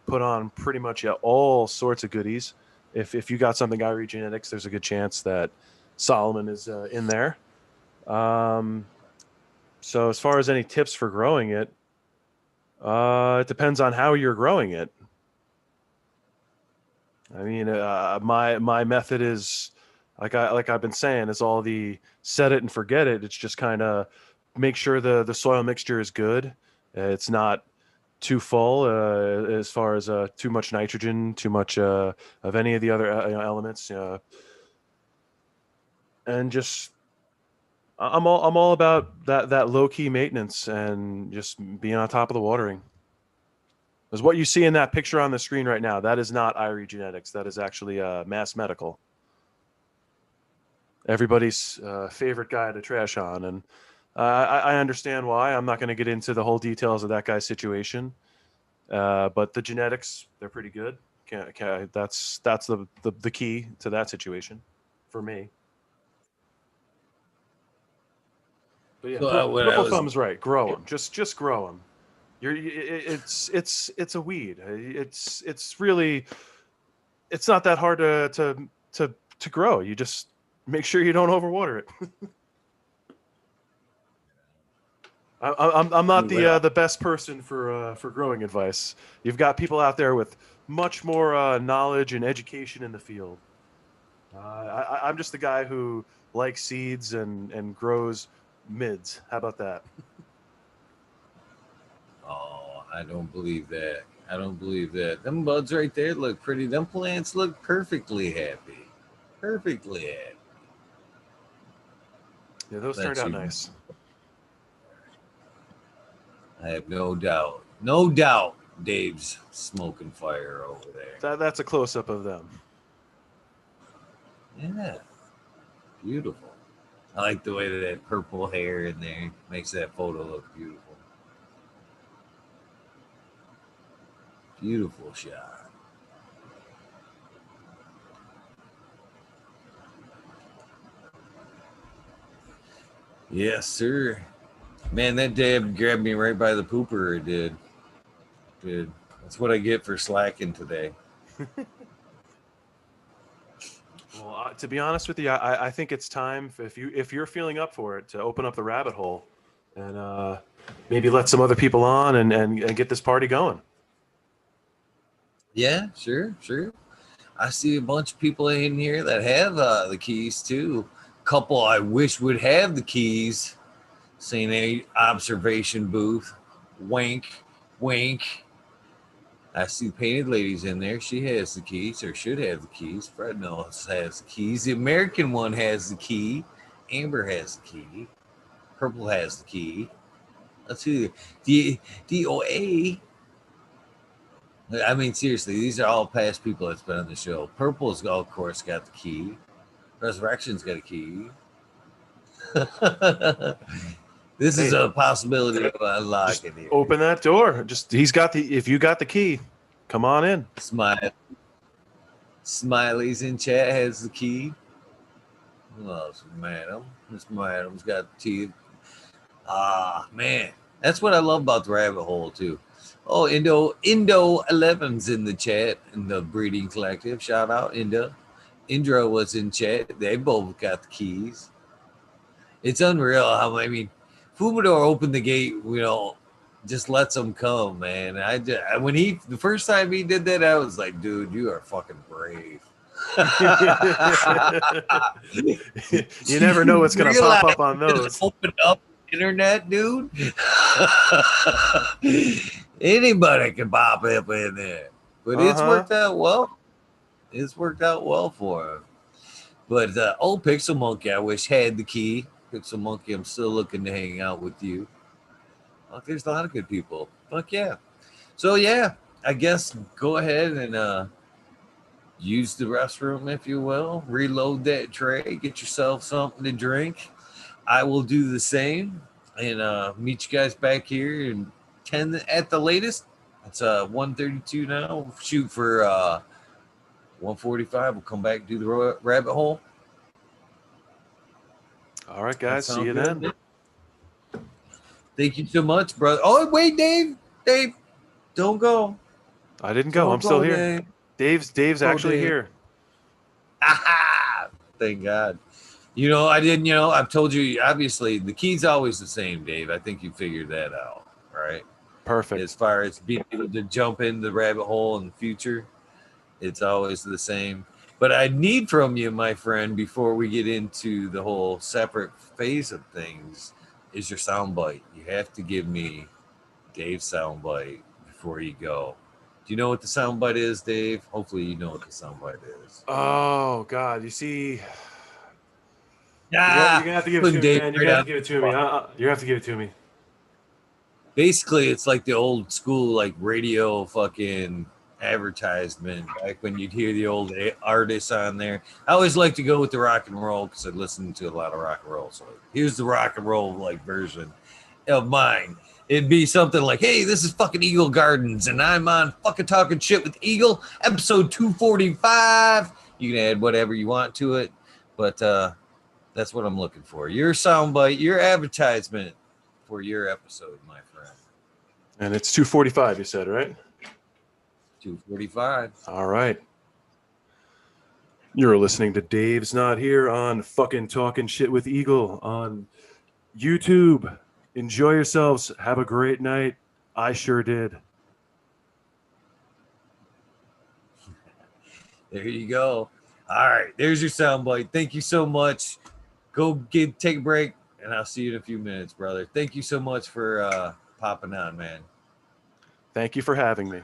put on pretty much all sorts of goodies. If you got something Ivory Genetics, there's a good chance that Solomon is in there. Um, so as far as any tips for growing it, it depends on how you're growing it. I mean, my method is like I've been saying, is all the set it and forget it. It's just kind of make sure the soil mixture is good. It's not too full as far as too much nitrogen, too much of any of the other elements, and just I'm all about that low key maintenance and just being on top of the watering. Because what you see in that picture on the screen right now, that is not Irie Genetics. That is actually Mass Medical. everybody's favorite guy to trash on, and I understand why. I'm not going to get into the whole details of that guy's situation, but the genetics, they're pretty good. That's the key to that situation for me. But yeah, So when I purple was thumb's right. Grow them. Just grow them. It's a weed. It's really, it's not that hard to grow. You just make sure you don't overwater it. I'm not when I, the best person for growing advice. You've got people out there with much more knowledge and education in the field. I'm just the guy who likes seeds and grows mids. How about that? oh, I don't believe that. I don't believe that. Them buds right there look pretty. Them plants look perfectly happy. Perfectly happy. Yeah, those turned That's out you. nice. I have no doubt. No doubt Dave's smoking fire over there. That's a close up of them. Yeah. Beautiful. I like the way that purple hair in there makes that photo look beautiful. Beautiful shot. Yes, sir. Man, that dab grabbed me right by the pooper. It did. Dude, that's what I get for slacking today. Well, to be honest with you, I think it's time if you're feeling up for it to open up the rabbit hole and maybe let some other people on and get this party going. Yeah, sure, sure. I see a bunch of people in here that have the keys too. Couple I wish would have the keys. Seeing a observation booth. Wink, wink. I see painted ladies in there. She has the keys, or should have the keys. Fred knows has the keys. The American one has the key. Amber has the key. Purple has the key. Let's see. The DOA. I mean, seriously, these are all past people that's been on the show. Purple's, of course, got the key. Resurrection's got a key. This is a possibility of unlocking here. Open that door. If you got the key, come on in. Smiley's in chat has the key. Who else? Madam. Miss Madam's got the key. Ah, man. That's what I love about the rabbit hole, too. Oh, Indo 11's in the chat in the breeding collective. Shout out, Indo. Indra was in chat. They both got the keys. It's unreal how, I mean, Fumidor opened the gate, just lets them come, man. The first time he did that, I was like, dude, you are fucking brave. You never know what's going to pop up on those. Open up internet, dude. Anybody can pop up in there, but it's worked out well. It's worked out well for him. But old Pixel Monkey, I wish had the key. Pixel Monkey, I'm still looking to hang out with you. Well, there's a lot of good people. Fuck yeah. So yeah, I guess go ahead and use the restroom, if you will. Reload that tray. Get yourself something to drink. I will do the same and meet you guys back here in 10 at the latest. It's 1:32 now. We'll shoot for 1:45. We'll come back and do the rabbit hole. All right, guys. See you then. Thank you so much, brother. Oh, wait, Dave. Dave, don't go. I didn't go. I'm still here. Dave's actually here. Aha! Thank God. I didn't, I've told you, obviously, the key's always the same, Dave. I think you figured that out, right? Perfect. As far as being able to jump in the rabbit hole in the future, it's always the same. But I need from you, my friend, before we get into the whole separate phase of things, is your soundbite. You have to give me Dave's soundbite before you go. Do you know what the soundbite is, Dave? Hopefully you know what the soundbite is. Oh, God. You see... You're gonna have to give it to me, man. You're gonna have to give it to me. You have to give it to me. Basically, it's like the old school, like radio fucking advertisement back when you'd hear the old artists on there. I always like to go with the rock and roll because I listen to a lot of rock and roll. So here's the rock and roll like version of mine. It'd be something like, hey, this is fucking Eagle Gardens, and I'm on fucking Talking Shit with Eagle, episode 245. You can add whatever you want to it, but that's what I'm looking for. Your soundbite, your advertisement for your episode, my friend. And it's 2:45, you said, right? 2:45. All right. You're listening to Dave's Not Here on fucking Talking Shit with Eagle on YouTube. Enjoy yourselves. Have a great night. I sure did. There you go. All right, there's your soundbite. Thank you so much. Go take a break, and I'll see you in a few minutes, brother. Thank you so much for popping on, man. Thank you for having me.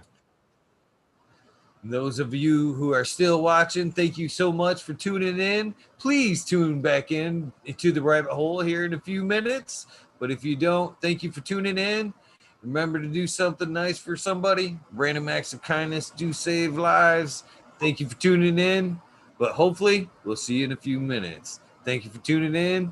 And those of you who are still watching, thank you so much for tuning in. Please tune back in into the rabbit hole here in a few minutes. But if you don't, thank you for tuning in. Remember to do something nice for somebody. Random acts of kindness do save lives. Thank you for tuning in. But hopefully, we'll see you in a few minutes. Thank you for tuning in.